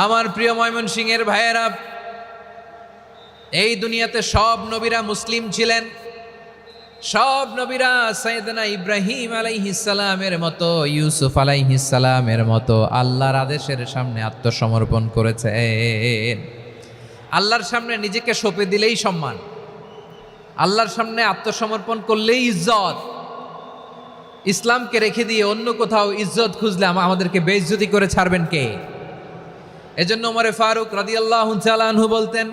আমার প্রিয় ময়মনসিংহের ভাইয়েরা, এই দুনিয়াতে সব নবীরা মুসলিম ছিলেন। সব নবীরা সাইয়েদনা ইব্রাহিম আলাইহিস সালামের মতো, ইউসুফ আলাইহিস সালামের মতো আল্লাহর আদেশের সামনে আত্মসমর্পণ করেছেন। আল্লাহর সামনে নিজেকে সঁপে দিলেই সম্মান, আল্লাহর সামনে আত্মসমর্পণ করলেই ইজ্জত। ইসলামকে রেখে দিয়ে অন্য কোথাও ইজ্জত খুঁজলে আমাদেরকে বেইজ্জতি করে ছাড়বেন কে? এজন্য ওমর ফারুক রাদিয়াল্লাহু তাআলা আনহু বলতেন,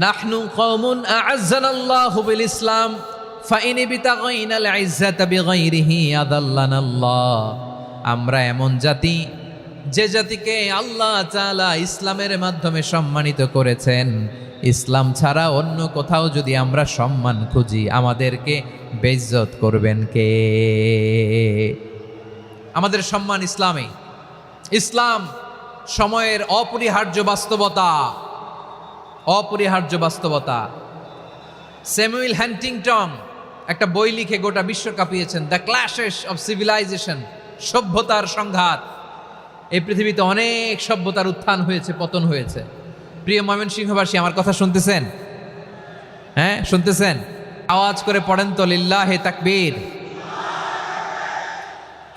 নাহনু কওমুন আ'আজ্জানাল্লাহু বিল ইসলাম ফাইন বিতাগাইনাল ইজ্জাতা বিগাইরিহি আদাল্লানাল্লাহ। আমরা এমন জাতি, যে জাতিকে আল্লাহ তাআলা ইসলামের মাধ্যমে সম্মানিত করেছেন, ইসলাম ছাড়া অন্য কোথাও যদি আমরা সম্মান খুঁজি আমাদেরকে বেইজ্জত করবেন কে? আমাদের সম্মান ইসলামে। ইসলাম সময়ের অপরিহার্য বাস্তবতা, অপরিহার্য বাস্তবতা। স্যামুয়েল হ্যান্টিংটন একটা বই লিখে গোটা বিশ্ব কাঁপিয়েছেন, দ্য ক্ল্যাশেস অফ সিভিলাইজেশন, সভ্যতার সংঘাত। এই পৃথিবীতে অনেক সভ্যতার উত্থান হয়েছে, পতন হয়েছে। প্রিয় ময়মনসিংহবাসী, আমার কথা শুনতেছেন? হ্যাঁ, শুনতেছেন? আওয়াজ করে পড়েন তো লিল্লাহে তাকবীর।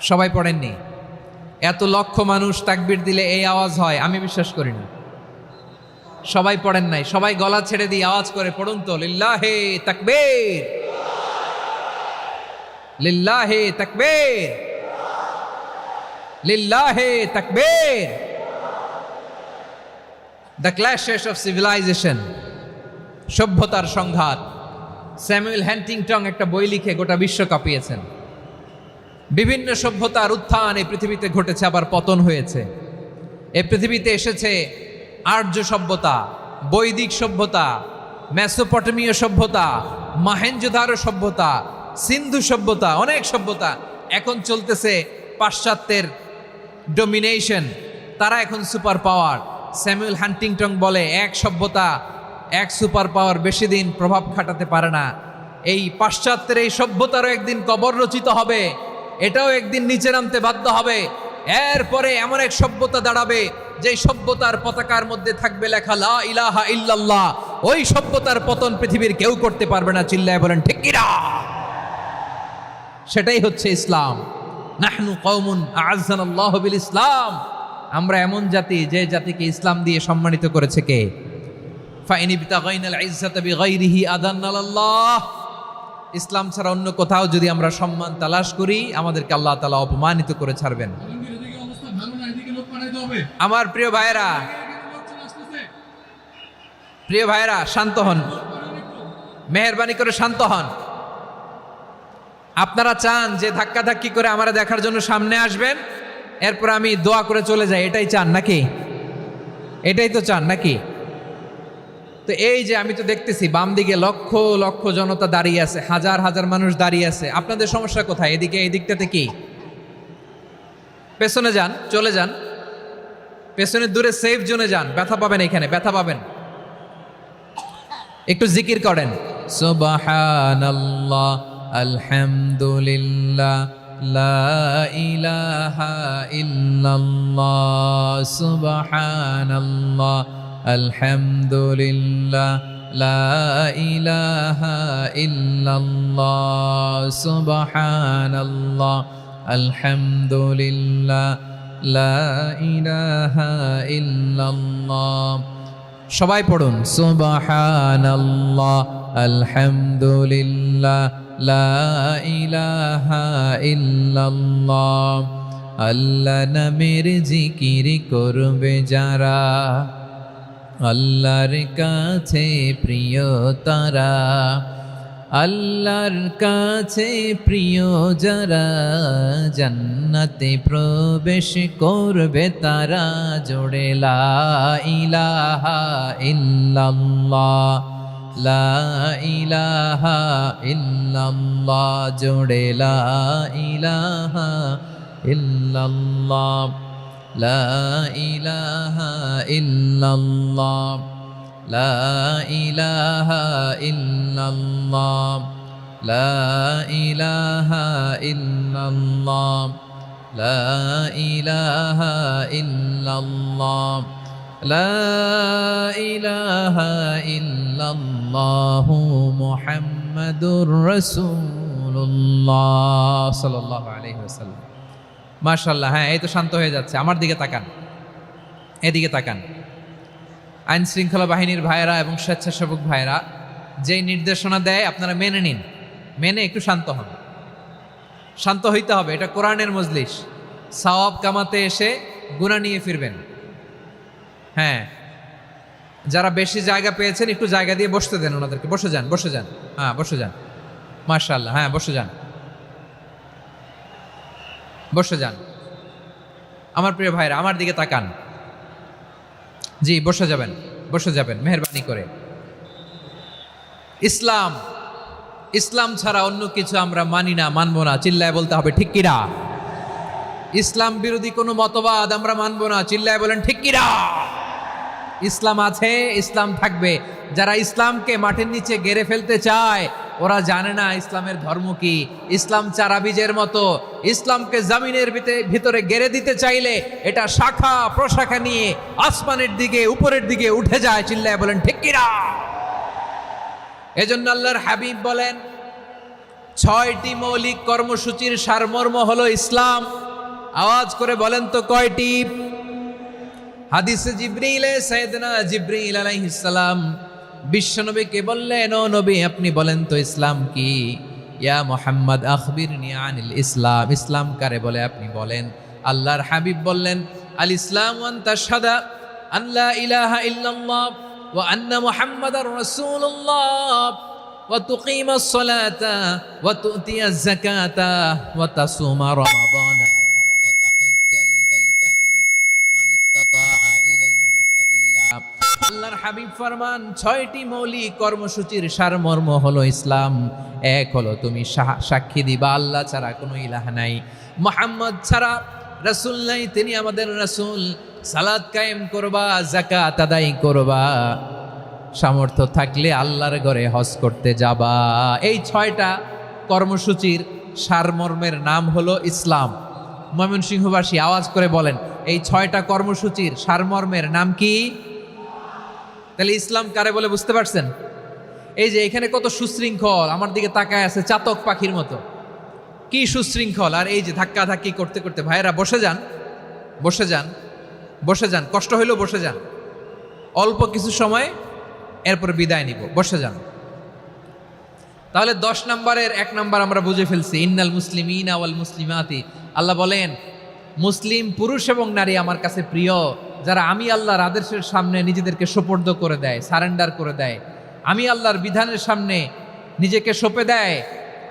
সবাই পড়েননি? এত লক্ষ মানুষ তাকবীর দিলে এই আওয়াজ হয়? আমি বিশ্বাস করি না। সবাই পড়েন নাই, সবাই গলা ছেড়ে দিয়ে আওয়াজ করে পড়ুন তো লিল্লাহে তাকবীর, লিল্লাহে তাকবীর, লিল্লাহে তাকবীর। দ্য ক্ল্যাশেস অফ সিভিলাইজেশন, সভ্যতার সংঘাত। স্যামুয়েল হ্যান্টিংটন একটা বই লিখে গোটা বিশ্ব কাঁপিয়েছেন। বিভিন্ন সভ্যতার উত্থান এই পৃথিবীতে ঘটেছে, আবার পতন হয়েছে। এই পৃথিবীতে এসেছে আর্য সভ্যতা, বৈদিক সভ্যতা, মেসোপটেমীয় সভ্যতা, মহেঞ্জোদারো সভ্যতা, সিন্ধু সভ্যতা, অনেক সভ্যতা। এখন চলতেছে পাশ্চাত্যের ডমিনেশন, তারা এখন সুপার পাওয়ার। স্যামুয়েল হ্যান্টিংটন বলে এক সভ্যতা, এক সুপার পাওয়ার বেশি দিন প্রভাব খাটাতে পারে না। এই পাশ্চাত্যের এই সভ্যতারও একদিন কবর রচিত হবে, এটাও একদিন নিচে নামতে বাধ্য হবে। এরপরে এমন এক সভ্যতা দাঁড়াবে যে সভ্যতার পতাকার মধ্যে থাকবে লেখা লা ইলাহা ইল্লাল্লাহ। ওই সভ্যতার পতন পৃথিবীর কেউ করতে পারবে না। চিল্লায় বলেন ঠিক কিনা? সেটাই হচ্ছে ইসলাম। নাহনু কওমুন আ'আজ্জানাল্লাহু বিল ইসলাম। আমরা এমন জাতি, যে জাতিকে ইসলাম দিয়ে সম্মানিত করেছে কে? ফাইন বিতাগাইনাল ইজ্জাতা বিগাইরিহি আদান্নাল্লাহ। ইসলাম ছাড়া অন্য কোথাও যদি আমরা সম্মান তালাশ করি আমাদেরকে আল্লাহ তাআলা অপমানিত করে ছাড়বেন। আমার প্রিয় ভাইয়েরা, প্রিয় ভাইয়েরা, শান্ত হন, মেহেরবানি করে শান্ত হন। আপনারা চান যে ধাক্কাধাক্কি করে আমারা দেখার জন্য সামনে আসবেন, এরপর আমি দোয়া করে চলে যাই, এটাই চান নাকি? এটাই তো চান নাকি? তো এই যে আমি তো দেখতেছি বাম দিকে লক্ষ লক্ষ জনতা দাঁড়িয়ে আছে, হাজার হাজার মানুষ দাঁড়িয়ে আছে। আপনাদের সমস্যা কোথায়? এদিকে, এই দিকটাতে কি? পেছনে যান, চলে যান, পেছনে দূরে সেফ জোনে যান। ব্যথা পাবেন, এখানে ব্যথা পাবেন। একটু জিকির করেন, সুবহানাল্লাহ, আলহামদুলিল্লাহ, লা ইলাহা ইল্লাল্লাহ, সুবহানাল্লাহ, আলহামদুলিল্লাহ, লা ইলাহা ইল্লাল্লাহ, সুবহানাল্লাহ, আলহামদুলিল্লাহ, লা ইলাহা ইল্লাল্লাহ। সবাই পড়ুন সুবহানাল্লাহ আলহামদুলিল্লাহ লা ইলাহা ইল্লাল্লাহ। আল্লাহ নামের জিকির করবে যারা, আল্লাহর কাছে প্রিয় তারা, আল্লাহর কাছে প্রিয় যারা, জান্নাতে প্রবেশ করবে তারা। জোড়ে লা ইলাহা ইল্লাল্লাহ, লা ইলাহা ইল্লাল্লাহ। জোড়ে লা ইলাহা ইল্লাল্লাহ, লা ইলাহা ইল্লাল্লাহ, লা ইলাহা ইল্লাল্লাহ, লা ইলাহা ইল্লাল্লাহ, লা ইলাহা ইল্লাল্লাহ, লা ইলাহা ইল্লাল্লাহু মুহাম্মাদুর রাসূলুল্লাহ সাল্লাল্লাহু আলাইহি ওয়াসাল্লাম। মাশাআল্লাহ। হ্যাঁ, এই তো শান্ত হয়ে যাচ্ছে। আমার দিকে তাকান, এদিকে তাকান। আইন শৃঙ্খলা বাহিনীর ভাইয়েরা এবং স্বেচ্ছাসেবক ভাইয়েরা যেই নির্দেশনা দেয় আপনারা মেনে নিন, মেনে একটু শান্ত হন। শান্ত হইতে হবে, এটা কোরআনের মজলিস। সওয়াব কামাতে এসে গুনাহ নিয়ে ফিরবেন। হ্যাঁ, যারা বেশি জায়গা পেয়েছেন একটু জায়গা দিয়ে বসতে দেন ওনাদেরকে। বসে যান, বসে যান। হ্যাঁ, বসে যান। মাশাআল্লাহ। হ্যাঁ, বসে যান, বসে যান। আমার প্রিয় ভাইরা আমার দিকে তাকান। জি, বসে যাবেন, বসে যাবেন মেহেরবানি করে। ইসলাম, ইসলাম ছাড়া অন্য কিছু আমরা মানি না, মানবো না। চিল্লায় বলতে হবে ঠিক কিনা। ইসলাম বিরোধী কোনো মতবাদ আমরা মানবো না। চিল্লায় বলেন ঠিক কিনা। ইসলাম আছে, ইসলাম থাকবে। যারা ইসলামকে মাটির নিচে গেড়ে ফেলতে চায় ওরা জানে না ইসলামের ধর্ম কি। ইসলাম চারা বীজের মতো, ইসলামকে জমিনের ভিতরে গেড়ে দিতে চাইলে এটা শাখা প্রশাখা নিয়ে আসমানের দিকে, উপরের দিকে উঠে যায়। চিল্লায় বলেন ঠিক কিনা। এজন্য আল্লাহর হাবিব বলেন 6টি মৌলিক কর্মসূচির সারমর্ম হলো ইসলাম। আওয়াজ করে বলেন তো কয়টি? হাদিসে জিবরিলে সাইয়েদনা জিবরিল আলাইহিস সালাম বিশ্বনবীকে বললেন, ও নবী আপনি বলেন তো ইসলাম কি? ইয়া মুহাম্মদ আখবিরনি আনিল ইসলাম। ইসলাম কারে বলে আপনি বলেন। আল্লাহর হাবিব বললেন, আল ইসলাম আন তাশহাদা আন লা ইলাহা ইল্লাল্লাহ ওয়া আন্না মুহাম্মাদার রাসূলুল্লাহ ওয়া তুকিমাস সালাতা ওয়া তুতিয়াজ যাকাতা ওয়া তাসুমা রমাদানা ওয়া তাহুজ্জাল বাইতা মান ইসতাতাআ ইলাইহি সাবিলা। আল্লাহর হাবিব ফরমান 6টি মৌলিক কর্মসূচির সারমর্ম হলো ইসলাম। এক হলো তুমি সাক্ষী দিবা আল্লাহ ছাড়া কোনো ইলাহ নাই, মুহাম্মদ ছাড়া রাসূল নাই, তিনি আমাদের রাসূল। সালাত কায়েম করবা, যাকাত আদায় করবা, সামর্থ্য থাকলে আল্লাহর ঘরে হজ করতে যাবা। এই 6টা কর্মসূচির সারমর্মের নাম হলো ইসলাম। ময়মনসিংহবাসী আওয়াজ করে বলেন, এই 6টা কর্মসূচির সারমর্মের নাম কি? তাহলে ইসলাম কারে বলে বুঝতে পারছেন? এই যে এখানে কত সুশৃঙ্খল, আমার দিকে তাকায় আছে চাতক পাখির মতো, কি সুশৃঙ্খল। আর এই যে ধাক্কা ধাক্কি করতে করতে, ভাইয়েরা বসে যান, বসে যান, বসে যান। কষ্ট হইলেও বসে যান, অল্প কিছু সময়, এরপর বিদায় নিব। বসে যান। তাহলে 10 নম্বরের 1 নম্বর আমরা বুঝে ফেলছি। ইন্নাল মুসলিমিনা ওয়াল মুসলিমাতি। আল্লাহ বলেন মুসলিম পুরুষ এবং নারী আমার কাছে প্রিয়, যারা আমি আল্লাহর আদেশের সামনে নিজেদেরকে সোপর্দ করে দেয়, সারেন্ডার করে দেয়, আমি আল্লাহর বিধানের সামনে নিজেকে সঁপে দেয়,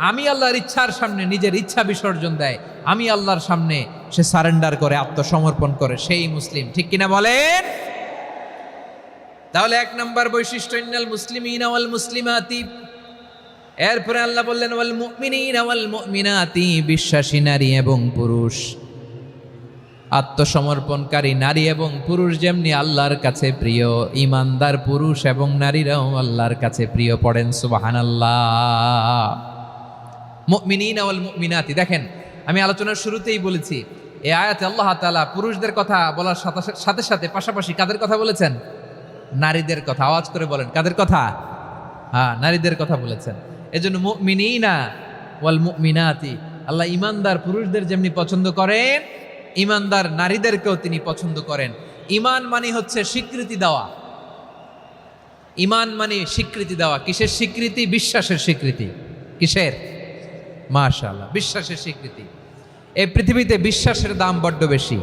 আমি আল্লাহর ইচ্ছার সামনে নিজের ইচ্ছা বিসর্জন দেয়, আমি আল্লাহর সামনে সে সারেন্ডার করে, আত্মসমর্পণ করে, সেই মুসলিম। ঠিক কিনা বলেন? তাহলে 1 নম্বর বৈশিষ্ট্য ইন্নাল মুসলিমিনা ওয়াল মুসলিমাতি। এরপরে আল্লাহ বললেন ওয়াল মুমিনিনা ওয়াল মুমিনাতি, বিশ্বাসী নারী এবং পুরুষ, আত্মসমর্পণকারী নারী এবং পুরুষ যেমনি আল্লাহর কাছে প্রিয়, ইমানদার পুরুষ এবং নারীরাও আল্লাহর কাছে প্রিয়। পড়েন সুবহানাল্লাহ। মুমিনিনা ওয়াল মুমিনাতি। দেখেন, আমি আলোচনার শুরুতেই বলেছি এই আয়াতে আল্লাহ তাআলা পুরুষদের কথা বলার সাথে সাথে পাশাপাশি কাদের কথা বলেছেন? নারীদের কথা। আওয়াজ করে বলেন কাদের কথা? হ্যাঁ, নারীদের কথা বলেছেন। এজন্য মুমিনিনা ওয়াল মুমিনাতি, আল্লাহ ইমানদার পুরুষদের যেমনি পছন্দ করেন ইমানদার নারীদেরকেও তিনি পছন্দ করেন। ইমান মানে হচ্ছে স্বীকৃতি দেওয়া। ইমান মানে স্বীকৃতি দেওয়া। কিসের স্বীকৃতি? বিশ্বাসের স্বীকৃতি। কিসের? মাশাআল্লাহ, বিশ্বাসের স্বীকৃতি। এই পৃথিবীতে বিশ্বাসের দাম বড্ড বেশি।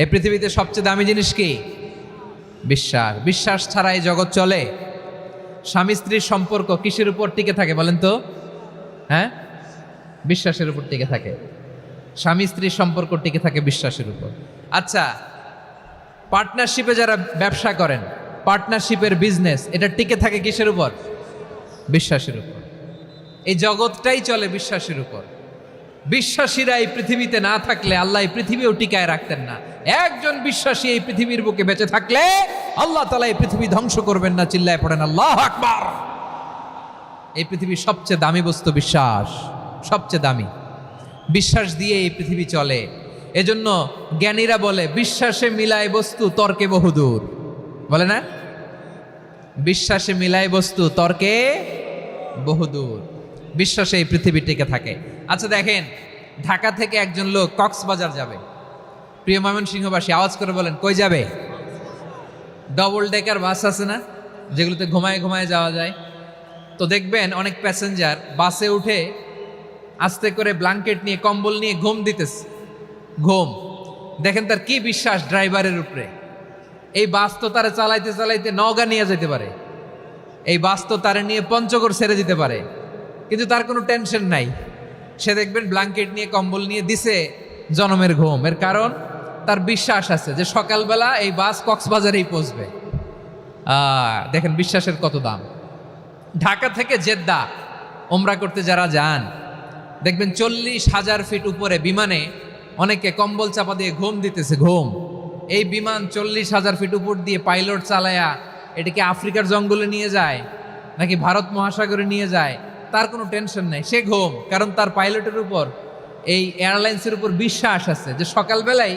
এই পৃথিবীতে সবচেয়ে দামি জিনিস কি? বিশ্বাস। বিশ্বাস ছাড়া এই জগৎ চলে? স্বামী স্ত্রীর সম্পর্ক কিসের উপর টিকে থাকে বলেন তো? হ্যাঁ, বিশ্বাসের উপর টিকে থাকে। স্বামী স্ত্রীর সম্পর্ক টিকে থাকে বিশ্বাসের উপর। আচ্ছা, পার্টনারশিপে যারা ব্যবসা করেন, পার্টনারশিপের বিজনেস, এটা টিকে থাকে কিসের উপর? বিশ্বাসের উপর। এই জগৎটাই চলে বিশ্বাসের উপর। বিশ্বাসীরা এই পৃথিবীতে না থাকলে আল্লাহ এই পৃথিবীও টিকায় রাখতেন না। একজন বিশ্বাসী এই পৃথিবীর বুকে বেঁচে থাকলে আল্লাহ তাআলা এই পৃথিবী ধ্বংস করবেন না। চিল্লায় পড়েন আল্লাহু আকবার। এই পৃথিবীর সবচেয়ে দামি বস্তু বিশ্বাস, সবচেয়ে দামি। বিশ্বাস দিয়ে এই পৃথিবী চলে। এজন্য জ্ঞানীরা বলে বিশ্বাসে মিলায় বস্তু, তর্কে বহুদূর। বলে না? বিশ্বাসে মিলায় বস্তু, তর্কে বহুদূর। বিশ্বাসে এই পৃথিবী টিকে থাকে। আচ্ছা দেখেন, ঢাকা থেকে একজন লোক কক্সবাজার যাবে। প্রিয় ময়মনসিংহবাসী আওয়াজ করে বলেন, কই যাবে? ডবল ডেকার বাস আছে না, যেগুলোতে ঘুমায় ঘুমায় যাওয়া যায়। তো দেখবেন অনেক প্যাসেঞ্জার বাসে উঠে আস্তে করে ব্ল্যাঙ্কেট নিয়ে, কম্বল নিয়ে ঘুম দিতেছে। ঘুম দেখেন তার কি বিশ্বাস ড্রাইভারের উপরে। এই বাস তো তারা চালাইতে চালাইতে নওগাঁ নিয়ে যেতে পারে, এই বাস তো তারা নিয়ে পঞ্চগড় ছেড়ে দিতে পারে, কিন্তু তার কোনো টেনশন নাই। সে দেখবেন ব্ল্যাঙ্কেট নিয়ে, কম্বল নিয়ে দিছে জনমের ঘুম। এর কারণ তার বিশ্বাস আছে যে সকালবেলা এই বাস কক্সবাজারেই পৌঁছবে। দেখেন বিশ্বাসের কত দাম। ঢাকা থেকে জেদ্দা ওমরা করতে যারা যান, দেখবেন 40,000 ফিট উপরে বিমানে অনেকে কম্বল চাপা দিয়ে ঘুম দিতেছে। ঘুম। এই বিমান 40,000 ফিট উপর দিয়ে পাইলট চালায়া এটাকে আফ্রিকার জঙ্গলে নিয়ে যায় নাকি ভারত মহাসাগরে নিয়ে যায়, তার কোনো টেনশন নাই। সে ঘুম, কারণ তার পাইলটের উপর, এই এয়ারলাইন্সের উপর বিশ্বাস আছে যে সকালবেলায়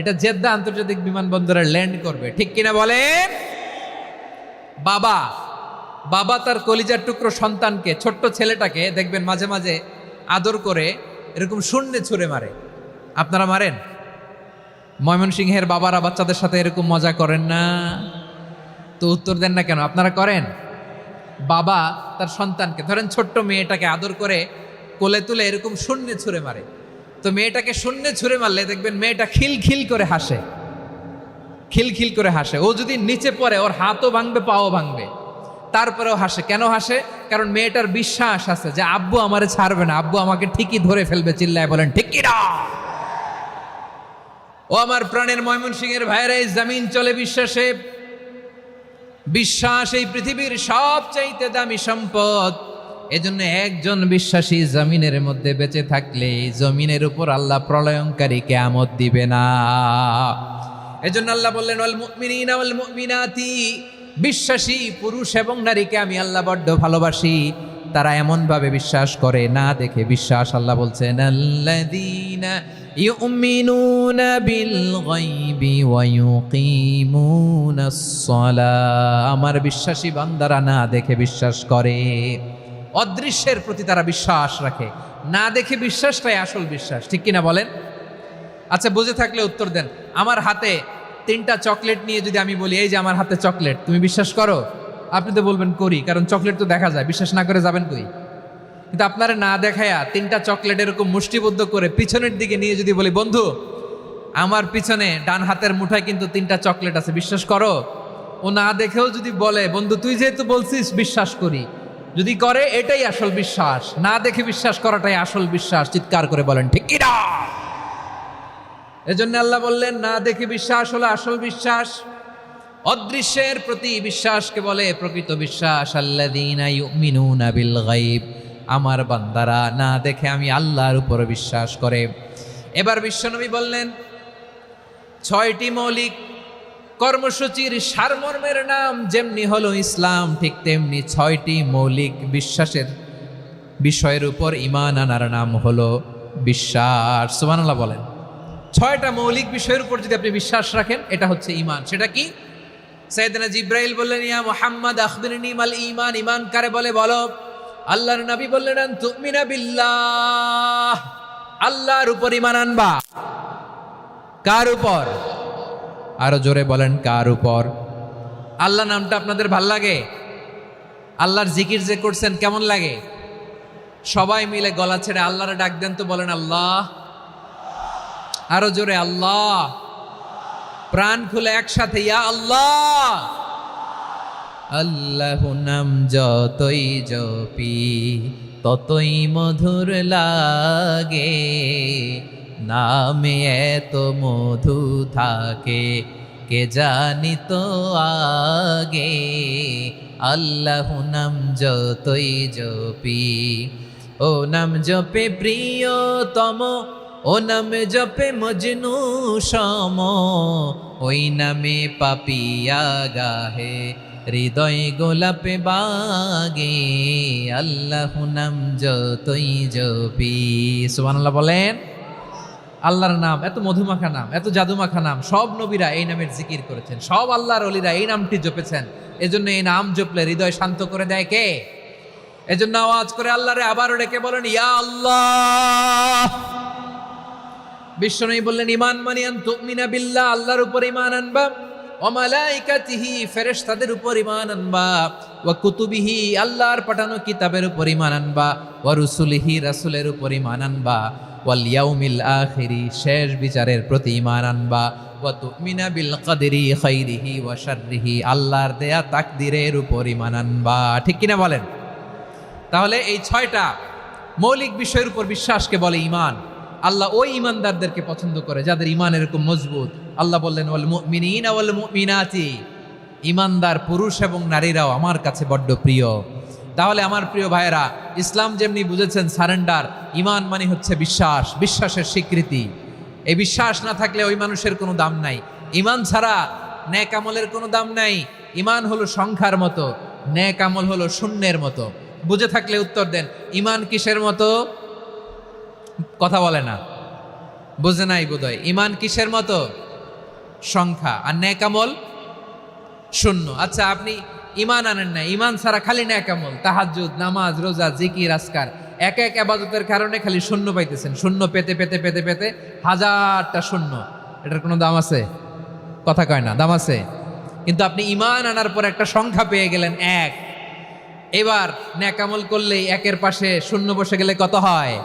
এটা জেদ্দা আন্তর্জাতিক বিমানবন্দরে ল্যান্ড করবে। ঠিক কিনা বলেন? বাবা তার কলিজার টুকরো সন্তানকে, ছোট্ট ছেলেটাকে দেখবেন মাঝে মাঝে আদর করে এরকম শূন্যে ছুঁড়ে মারে। আপনারা মারেন? ময়মনসিংহের বাবারা বাচ্চাদের সাথে এরকম মজা করেন না? তো উত্তর দেন না কেন? আপনারা করেন? বাবা তার সন্তানকে, ধরেন ছোট্ট মেয়েটাকে আদর করে কোলে তুলে এরকম শূন্যে ছুঁড়ে মারে। তো মেয়েটাকে শূন্যে ছুঁড়ে মারলে দেখবেন মেয়েটা খিলখিল করে হাসে, খিলখিল করে হাসে। ও যদি নিচে পড়ে ওর হাতও ভাঙবে, পাও ভাঙবে, তারপরেও হাসে। কেন হাসে? কারণ মেয়েটার বিশ্বাস আছে যে আব্বু আমারে ছাড়বে না, আব্বু আমাকে ঠিকই ধরে ফেলবে। চিল্লায় বলেন ঠিক কিনা? ও আমার প্রাণের ময়মনসিংহের ভাইরা, এই জমিন চলে বিশ্বাসে। বিশ্বাস এই পৃথিবীর সবচাইতে দামি সম্পদ। এজন্য একজন বিশ্বাসী জমিনের মধ্যে বেঁচে থাকলে জমিনের উপর আল্লাহ প্রলয়ঙ্কারী কিয়ামত দিবে না। এজন্য আল্লাহ বললেন, ওয়াল মুমিনিনা ওয়াল মুমিনাতি, বিশ্বাসী পুরুষ এবং নারীকে আমি আল্লাহ বড্ড ভালোবাসি। তারা এমন ভাবে বিশ্বাস করে না দেখে বিশ্বাস। আল্লাহ বলছেন, আল্লাযীনা ইউমিনুনা বিল গায়বি ওয়া ইউকিমুনাস সালাহ। আমার বিশ্বাসী বান্দারা না দেখে বিশ্বাস করে। অদৃশ্যের প্রতি তারা বিশ্বাস রাখে, না দেখে বিশ্বাসটাই আসল বিশ্বাস। ঠিক কিনা বলেন? আচ্ছা, বুঝে থাকলে উত্তর দেন। আমার হাতে 3টা চকলেট নিয়ে যদি আমি বলি, এই যে আমার হাতে চকলেট, তুমি বিশ্বাস করো? আপনি তো বলবেন করি, কারণ চকলেট তো দেখা যায়। বিশ্বাস না করে যাবেন কই? কিন্তু আপনারা না দেখায়া 3টা চকলেট এরকম মুষ্টিবদ্ধ করে পিছনের দিকে নিয়ে যদি বলি, বন্ধু আমার পিছনে ডান হাতের মুঠায় কিন্তু 3টা চকলেট আছে, বিশ্বাস করো? ও না দেখেও যদি বলে, বন্ধু তুই যেহেতু বলছিস বিশ্বাস করি, যদি করে এটাই আসল বিশ্বাস। না দেখে বিশ্বাস করাটাই আসল বিশ্বাস। চিৎকার করে বলেন ঠিক কিনা? এজন্য আল্লাহ বললেন, না দেখে বিশ্বাস হলো আসল বিশ্বাস। অদৃশ্যের প্রতি বিশ্বাসকে বলে প্রকৃত বিশ্বাস। আল্লাযীনা ইউমিনুনা বিল গায়ব, আমার বান্দারা না দেখে আমি আল্লাহর উপর বিশ্বাস করে। এবার বিশ্বনবী বললেন, 6টি মৌলিক কর্মসূচির সারমর্মের নাম যেমনি হলো ইসলাম, ঠিক তেমনি 6টি মৌলিক বিশ্বাসের বিষয়ের উপর ঈমান আনার নাম হলো বিশ্বাস। সুবহানাল্লাহ বলেন। 6টা মৌলিক বিষয়ের উপর যদি আপনি বিশ্বাস রাখেন, এটা হচ্ছে ঈমান। সেটা কি? সাইয়েদনা জিব্রাইল বললেন, ইয়া মুহাম্মদ আখবিরনি মাল ঈমান। ঈমান কারে বলে বলো? আল্লাহর নবী বললেন, আন তুমিনা বিল্লাহ, আল্লাহর উপর ঈমান আনবা। কার উপর? আরো জোরে বলেন, কার উপর? আল্লাহ নামটা আপনাদের ভাল লাগে? আল্লাহর জিকির যে করছেন কেমন লাগে? সবাই মিলে গলা ছেড়ে আল্লাহরে ডাক দেন তো, বলেন আল্লাহ। আরো জোরে আল্লাহ। প্রাণ খুলে একসাথে ইয়া আল্লাহ। আল্লাহ নাম যতই জপি ততই মধুর লাগে, নামে এত মধু থাকে কে জানি তো আগে। আল্লাহ নাম যতই জপি, ও নাম জপে প্রিয়তম, ও নাম জপে মজনু সম, ওই নামে পাপিয়া গাহে হৃদয় গোলাপে বাগে। আল্লাহ নাম যতই জপি। সুবহানাল্লাহ বলেন। আল্লাহর নাম এত মধুমাখা নাম, এত জাদুমাখা নাম, সব নবীরা এই নামের জিকির করেছেন, সব আল্লাহর ওলিরা এই নামটি জপেছেন। এজন্য এই নাম জপলে হৃদয় শান্ত করে দেয় কে? এজন্য আওয়াজ করে আল্লাহরে আবারও ডেকে বলেন ইয়া আল্লাহ। বিশ্বনবী বললেন ঈমান মানে আন তুমিনা বিল্লাহ, আল্লাহর উপর ঈমান আনবা, ওয়া মালাইকাতিহি ফেরেশতাদের উপর ঈমান আনবা, ওয়া কুতুবিহি আল্লাহর পাঠানো কিতাবের উপর ঈমান আনবা, ওয়া রুসুলিহি রাসূলের উপর ঈমান আনবা, ওয়াল ইয়াউমিল আখিরি শেষ বিচারের প্রতি ঈমান আনবা, ওয়া তুমিনা বিল কদরি খাইরিহি ওয়া শাররিহি আল্লাহর দেয়া তাকদীরের উপর ঈমান আনবা। ঠিক কিনা বলেন? তাহলে এই 6টা মৌলিক বিষয়ের উপর বিশ্বাসকে বলে ঈমান। আল্লাহ ওই ঈমানদারদেরকে পছন্দ করে যাদের ঈমান এরকম মজবুত। আল্লাহ বললেন ওয়াল মুমিনিনা ওয়াল মুমিনাতি, ঈমানদার পুরুষ এবং নারীরাও আমার কাছে বড্ড প্রিয়। তাহলে আমার প্রিয় ভাইয়েরা, ইসলাম যেমনি বুঝেছেন সারেন্ডার, ঈমান মানে হচ্ছে বিশ্বাস, বিশ্বাসের স্বীকৃতি। এই বিশ্বাস না থাকলে ওই মানুষের কোনো দাম নাই। ঈমান ছাড়া নেক আমলের কোনো দাম নাই। ঈমান হলো সংখ্যার মতো, নেক আমল হলো শূন্যের মতো। বুঝে থাকলে উত্তর দেন, ঈমান কিসের মতো? কথা বলে না, বুঝে নাই বোধহয়। ঈমান কিসের মতো? সংখ্যা। আর নেক আমল শূন্য। আচ্ছা, আপনি ঈমান আনেন না, ঈমান ছাড়া খালি নেক আমল, তাহাজ্জুদ, নামাজ, রোজা, জিকির, আজকার, এক এক ইবাদতের কারণে খালি শূন্য পাইতেছেন। শূন্য পেতে পেতে পেতে পেতে হাজারটা শূন্য। এটার কোনো দাম আছে? কথা কয় না, দাম আছে। কিন্তু আপনি ঈমান আনার পর একটা সংখ্যা পেয়ে গেলেন, এক। এবার নেক আমল করলেই একের পাশে শূন্য বসে গেলে কত হয়?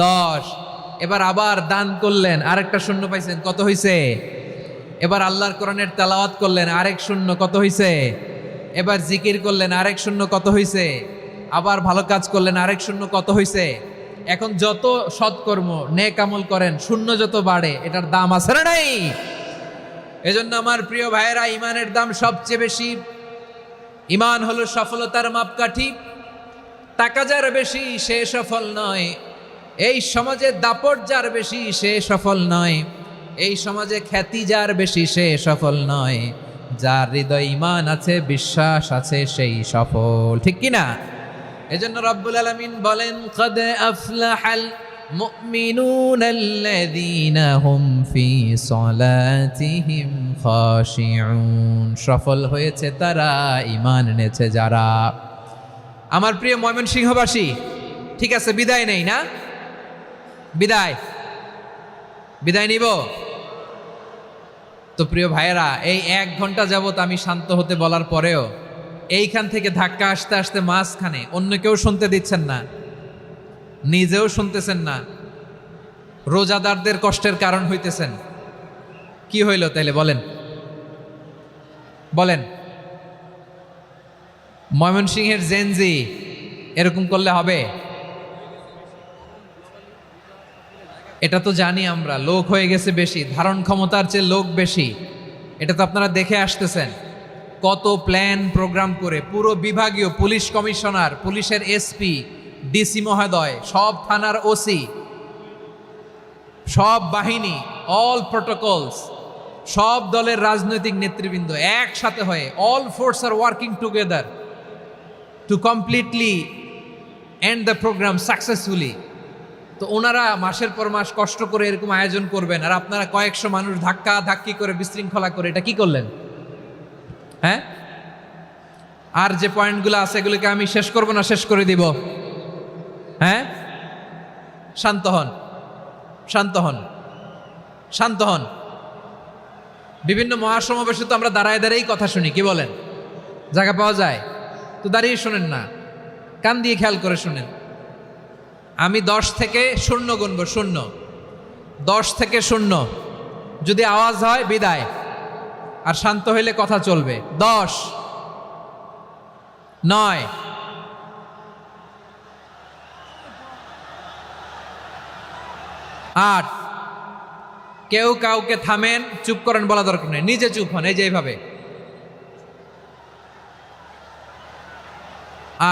10। এবার আবার দান করলেন, আরেকটা শূন্য পাইছেন, কত হইছে? এবার আল্লাহর কোরআনের তেলাওয়াত করলেন, আরেক শূন্য, কত হইছে? এবার জিকির করলেন, আরেক শূন্য, কত হইছে? আবার ভালো কাজ করলেন, আরেক শূন্য, কত হইছে? এখন যত সৎকর্ম নেক আমল করেন, শূন্য যত বাড়ে, এটার দাম আছে না নাই? এজন্য আমার প্রিয় ভাইয়েরা, ঈমানের দাম সবচেয়ে বেশি। ঈমান হলো সফলতার মাপকাঠি। টাকা যার বেশি সে সফল নয়, এই সমাজে দাপট যার বেশি সে সফল নয়, এই সমাজে খ্যাতি যার বেশি সে সফল নয়, যার হৃদয় ঈমান আছে, বিশ্বাস আছে, সেই সফল। ঠিক কিনা? এজন্য রব্বুল আলামিন বলেন কদ আফলাহাল মুমিনুনাল্লাযীনা হুম ফি সলাতিহিম খাশিউন, সফল হয়েছে তারা, ঈমান এনেছে যারা। আমার প্রিয় ময়মনসিংহবাসী, ঠিক আছে, বিদায় নেই না? বিদায় নিব তো? প্রিয় ভাইয়েরা, এই 1 ঘন্টা যাবত আমি শান্ত হতে বলার পরেও এইখান থেকে ধাক্কা আসতে আসতে মাঝখানে অন্য কেউ শুনতে দিচ্ছেন না, নিজেও শুনতেছেন না, রোজাদারদের কষ্টের কারণ হইতেছেন। কি হইল তাইলে বলেন? ময়মনসিংহের জেনজি এরকম করলে হবে? এটা তো জানি আমরা, লোক হয়ে গেছে বেশি, ধারণ ক্ষমতার চেয়ে লোক বেশি। এটা তো আপনারা দেখে আসতেছেন। কত প্ল্যান প্রোগ্রাম করে পুরো বিভাগীয় পুলিশ কমিশনার, পুলিশের এসপি, ডিসি মহোদয়, সব থানার ওসি, সব বাহিনী, অল প্রোটোকলস, সব দলের রাজনৈতিক নেতৃবৃন্দ একসাথে হয়ে, অল ফোর্স আর working together to completely end the programme successfully. তো ওনারা মাসের পর মাস কষ্ট করে এরকম আয়োজন করবেন, আর আপনারা কয়েকশো মানুষ ধাক্কা ধাক্কি করে বিশৃঙ্খলা করে এটা কি করলেন? হ্যাঁ, আর যে পয়েন্টগুলো আছে এগুলোকে আমি শেষ করব না শেষ করে দিব? হ্যাঁ, শান্ত হন। শান্ত হন। বিভিন্ন মহাসমাবেশে তো আমরা দাঁড়ায় দাঁড়িয়েই কথা শুনি, কি বলেন? জায়গা পাওয়া যায় তো দাঁড়িয়ে শোনেন না, কান দিয়ে খেয়াল করে শুনেন। আমি 10 থেকে 0 গুনবো, 0, 10 থেকে 0, যদি আওয়াজ হয় বিদায়, আর শান্ত হইলে কথা চলবে। 10, 9, 8, কেউ কাউকে থামেন, চুপ করেন বলা দরকার নেই, নিজে চুপ হন, এই যে এইভাবে।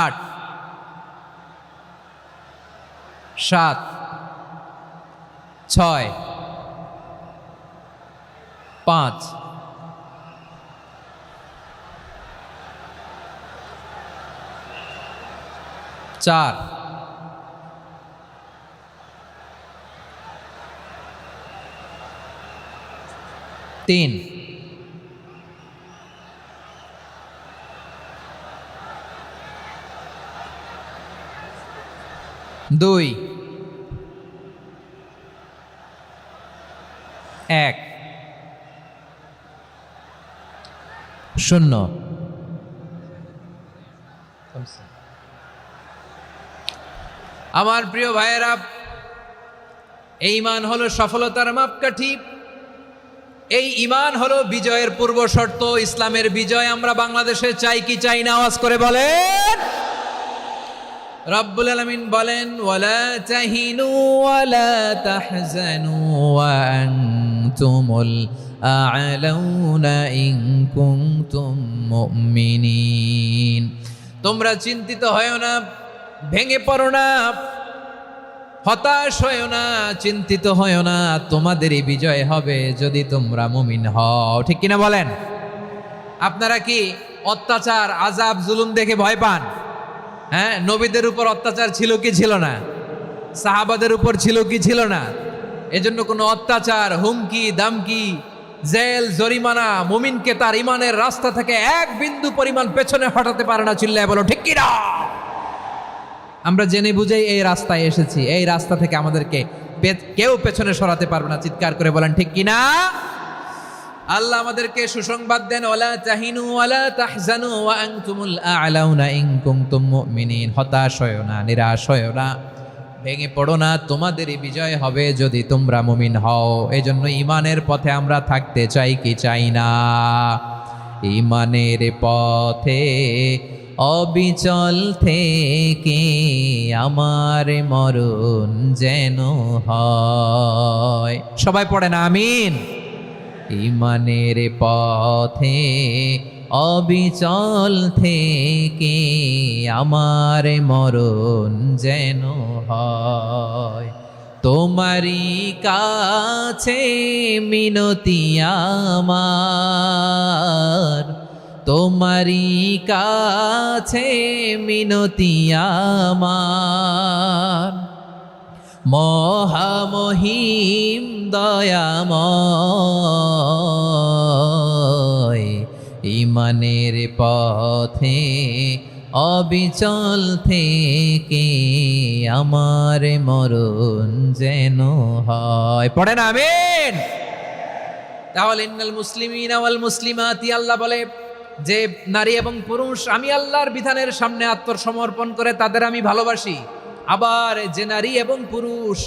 8, 7, 6, 5, 4, 3, 2, 1, 0। আমার প্রিয় ভাইয়েরা, এই ঈমান হলো সফলতার মাপকাঠি, এই ঈমান হলো বিজয়ের পূর্ব শর্ত। ইসলামের বিজয় আমরা বাংলাদেশে চাই কি চাই না? আওয়াজ করে বলেন। রব্বুল আলামিন বলেন, ওয়ালা তাহিনু ওয়ালা তাহজানু ওয়া আনতুমুল আ'লাউনা ইন কুনতুম মুমিনিন। তোমরা চিন্তিত হয়ো না, ভেঙে পড়ো না, হতাশ হয়ো না, চিন্তিত হয়ো না, তোমাদেরই বিজয় হবে যদি তোমরা মুমিন হও। ঠিক কিনা বলেন? আপনারা কি অত্যাচার, আযাব, জুলুম দেখে ভয় পান? হ্যাঁ, নবীদের উপর অত্যাচার ছিল কি ছিল না? সাহাবাদের উপর ছিল কি ছিল না? এজন্য কোনো অত্যাচার, হুমকি, দামকি, জেল, জরিমানা মুমিনকে তার ইমানের রাস্তা থেকে এক বিন্দু পরিমাণ পেছনে হটাতে পারে না। চিল্লায় বলো ঠিক কিনা? আমরা জেনে বুঝেই এই রাস্তায় এসেছি, এই রাস্তা থেকে আমাদেরকে কেউ পেছনে সরাতে পারবে না। চিৎকার করে বলেন ঠিক কিনা? আল্লাহ আমাদেরকে সুসংবাদ দেন, ওয়ালা তাহিনু ওয়ালা তাহজানু ওয়া আনতুমুল আ'লাউনা ইন কুনতুম মুমিনিন। হতাশ হয়ো না, নিরাশ হয়ো না, ভেঙে পড়ো না, তোমাদেরই বিজয় হবে যদি তোমরা মুমিন হও। এজন্য ঈমানের পথে আমরা থাকতে চাই কি চাই না? ঈমানের পথে অবিচল থেকে আমার মরণ যেন হয়। সবাই পড়েন আমিন। ঈমানের পথে অবিচল থেকে আমার মরণ যেন হয়। তোমারই কাছে মিনতি আমার, তোমারই কাছে মিনতি আমার, মহামহিম দয়াময়। ঈমানের পথে অবিচল থেকে আমার মরণ যেন হয়। পড়েন আমিন। তাহলে ইন্নাল মুসলিমিনা ওয়াল মুসলিমাতি, আল্লাহ বলে যে নারী এবং পুরুষ আমি আল্লাহর বিধানের সামনে আত্মসমর্পণ করে তাদের আমি ভালোবাসি। আবার যে নারী এবং পুরুষ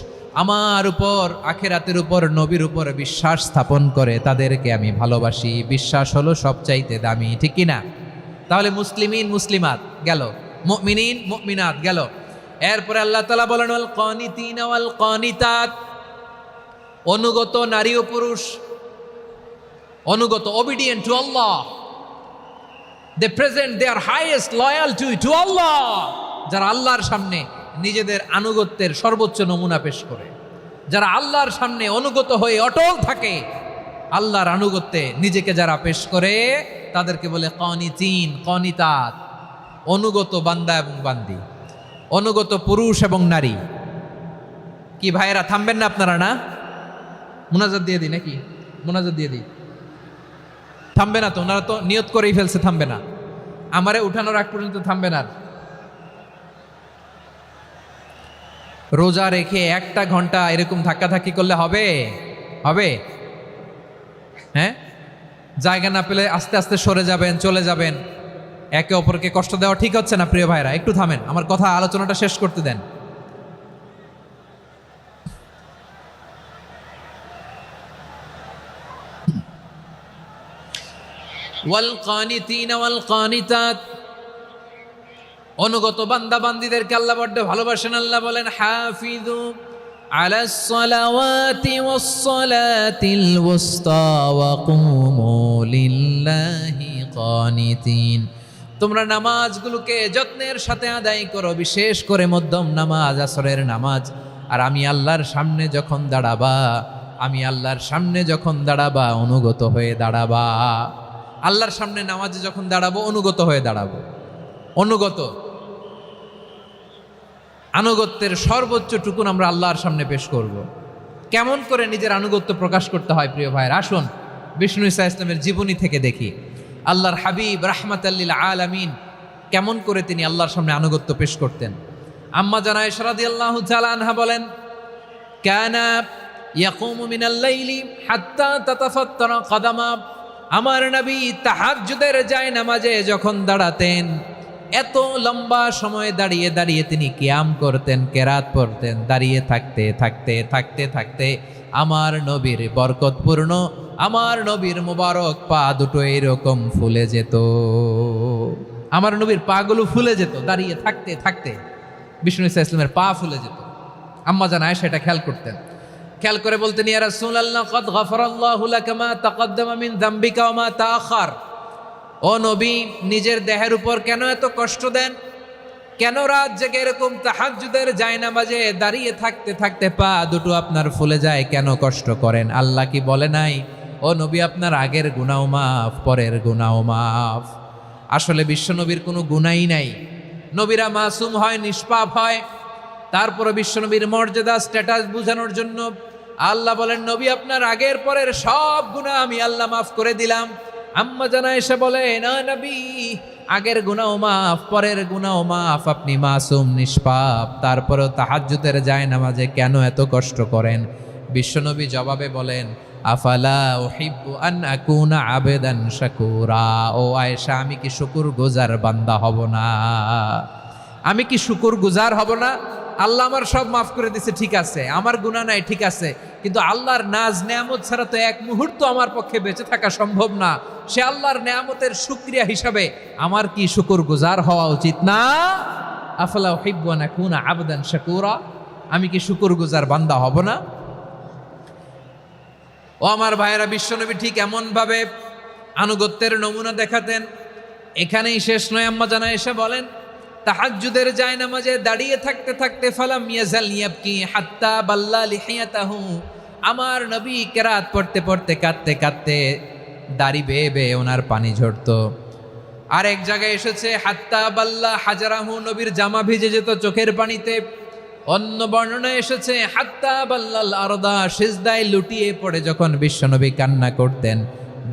আমার উপর, আখিরাতের উপর, নবীর উপর বিশ্বাস স্থাপন করে তাদেরকে আমি ভালোবাসি। বিশ্বাস হলো সবচাইতে দামি। ঠিক কিনা? তাহলে মুসলিমিন মুসলিমাত গেল, মুমিনিন মুমিনাত গেল। এরপরে আল্লাহ তাআলা বলেন, ওয়াল কানিতিনা ওয়াল কানিতাত, অনুগত নারী ও পুরুষ, অনুগত, obedient to Allah, they present their highest loyalty to Allah, যারা আল্লাহর সামনে নিজেদের আনুগত্যের সর্বোচ্চ নমুনা পেশ করে, যারা আল্লাহর সামনে অনুগত হয়ে অটল থাকে, আল্লাহর আনুগত্যে নিজেকে যারা পেশ করে তাদেরকে বলে কানিতিন, কানিতাত, অনুগত বান্দা এবং বান্দি, অনুগত পুরুষ এবং নারী। কি ভাইয়েরা থামবেন না আপনারা? না, মুনাজাত দিয়ে দিই নাকি? মুনাজাত দিয়ে দিই। থামবে না তো? ওনারা তো নিয়ত করেই ফেলছে থামবে না। আমারে উঠানোর আগ পর্যন্ত থামবে না। রোজা রেখে 1 ঘন্টা এরকম ধাক্কাধাক্কি করলে হবে? হবে? হ্যাঁ, জায়গা না পেলে আস্তে আস্তে সরে যাবেন, চলে যাবেন। একে অপরকে কষ্ট দেওয়া ঠিক হচ্ছে না প্রিয় ভাইরা, একটু থামেন, আমার কথা আলোচনাটা শেষ করতে দেন। ওয়াল কানিতিনা ওয়াল কানিতাত, অনুগত বান্দা বান্দীদেরকে আল্লাহ বড্ড ভালোবাসেন। আল্লাহ বলেন হাফিজু আলাস সালাওয়াতি ওয়াস সালাতিল ওয়াসতা ওয়া কুমু লিল্লাহি কানিতিন, তোমরা নামাজগুলোকে যত্নের সাথে আদায় করো, বিশেষ করে মধ্যম নামাজ, আসরের নামাজ। আর আমি আল্লাহর সামনে যখন দাঁড়াবা, আমি আল্লাহর সামনে যখন দাঁড়াবা অনুগত হয়ে দাঁড়াবা। আল্লাহর সামনে নামাজে যখন দাঁড়াবো অনুগত হয়ে দাঁড়াবো। অনুগত, আনুগত্যের সর্বোচ্চ টুকুন আমরা আল্লাহর সামনে পেশ করব। কেমন করে নিজের আনুগত্য প্রকাশ করতে হয় প্রিয় ভাইয়ের, আসুন বিষ্ণু ঈসা ইসলামের জীবনী থেকে দেখি। আল্লাহর হাবিব রাহমাতাল্লিল আলামিন কেমন করে তিনি আল্লাহর সামনে আনুগত্য পেশ করতেন। আম্মা জানা আয়েশা রাদিয়াল্লাহু তাআলা আনহা বলেন, কানা ইয়াকুমু মিনাল লাইলি হাত্তা তাতাফাত্তারা কদামা, আমার নবী তাহাজ্জুদের যায় নামাজে যখন দাঁড়াতেন, এত লম্বা সময় দাঁড়িয়ে দাঁড়িয়ে তিনি কিয়াম করতেন, কেরাত পড়তেন। দাঁড়িয়ে থাকতে থাকতে থাকতে থাকতে আমার নবীর বরকতপূর্ণ, আমার নবীর মুবারক পা দুটো এরকম ফুলে যেত। আমার নবীর পাগুলো ফুলে যেত দাঁড়িয়ে থাকতে থাকতে, বিষ্ণু ঈসা ইসলামের পা ফুলে যেত। আম্মা জান আয়েশা এটা খেয়াল করতেন। খেয়াল করে বলতেন, ইয়া রাসূলুল্লাহ কদ গফারাল্লাহু লাকা মা তাকদ্দামা মিন যামবিকা ওয়া মা তাআখার। ও নবী, নিজের দেহের উপর কেন এত কষ্ট দেন? কেন রাত জেগে এরকম তাহাজ্জুদের জায়নামাজে দাঁড়িয়ে থাকতে থাকতে পা দুটো আপনার ফুলে যায়, কেন কষ্ট করেন? আল্লাহ কি বলে নাই, ও নবী আপনার আগের গুনাহ মাফ, পরের গুনাহ মাফ? আসলে বিশ্বনবীর কোনো গুনাহই নাই। নবীরা মাসুম হয়, নিষ্পাপ হয়। তারপরে বিশ্বনবীর মর্যাদা, স্ট্যাটাস বোঝানোর জন্য আল্লাহ বলেন, নবী আপনার আগের পরের সব গুনাহ আমি আল্লাহ মাফ করে দিলাম। আম্মা জানা এসে বলে, না নবী, আগের গুনাহ মাফ, পরের গুনাহ মাফ, আপনি মাসুম, নিষ্পাপ, তারপরেও তাহাজ্জুদের জায়নামাজে কেন এত কষ্ট করেন? বিশ্বনবী জবাবে বলেন, আফালা উহিব্বু আন আকুনা আবেদান শাকুরা। ও আয়েশা, আমি কি শুকরগুজার বান্দা হব না? আমি কি শুকরগুজার হব না? আল্লাহ আমার সব মাফ করে দিছে, ঠিক আছে, আমার গুনাহ নাই, ঠিক আছে, কিন্তু আল্লাহর নাজ নেয়ামত ছাড়া তো এক মুহূর্ত আমার পক্ষে বেঁচে থাকা সম্ভব না। সে আল্লাহর নেয়ামতের শুকরিয়া হিসাবে আমার কি শুকরগুজার হওয়া উচিত না? আফালা উহিব্বু আন আকুনা আবদান শাকুরা, আমি কি শুকরগুজার বান্দা হব না? ও আমার ভাইয়েরা, বিশ্বনবী ঠিক এমন ভাবে আনুগত্যের নমুনা দেখাতেন। এখানেই শেষ নয়, আম্মা জানা এসে বলেন, তাহাজ্জুদের জায়নামাজে দাঁড়িয়ে থাকতে থাকতে ফালাম ইয়াজাল ইয়াবকি হাত্তা বাল্লা লিহিয়াতাহু, আমার নবী কেরাত পড়তে পড়তে কাঁদতে কাঁদতে দাড়ি বেয়ে বেয়ে ওনার পানি ঝরতো। আর এক জায়গায় এসেছে হাত্তা বাল্লা হাজারাহু, নবীর জামা ভিজে যেত চোখের পানিতে। অন্য বর্ণনায় এসেছে হাত্তা বাল্লাল আরদা, সিজদায় লুটিয়ে পড়ে যখন বিশ্বনবী কান্না করতেন,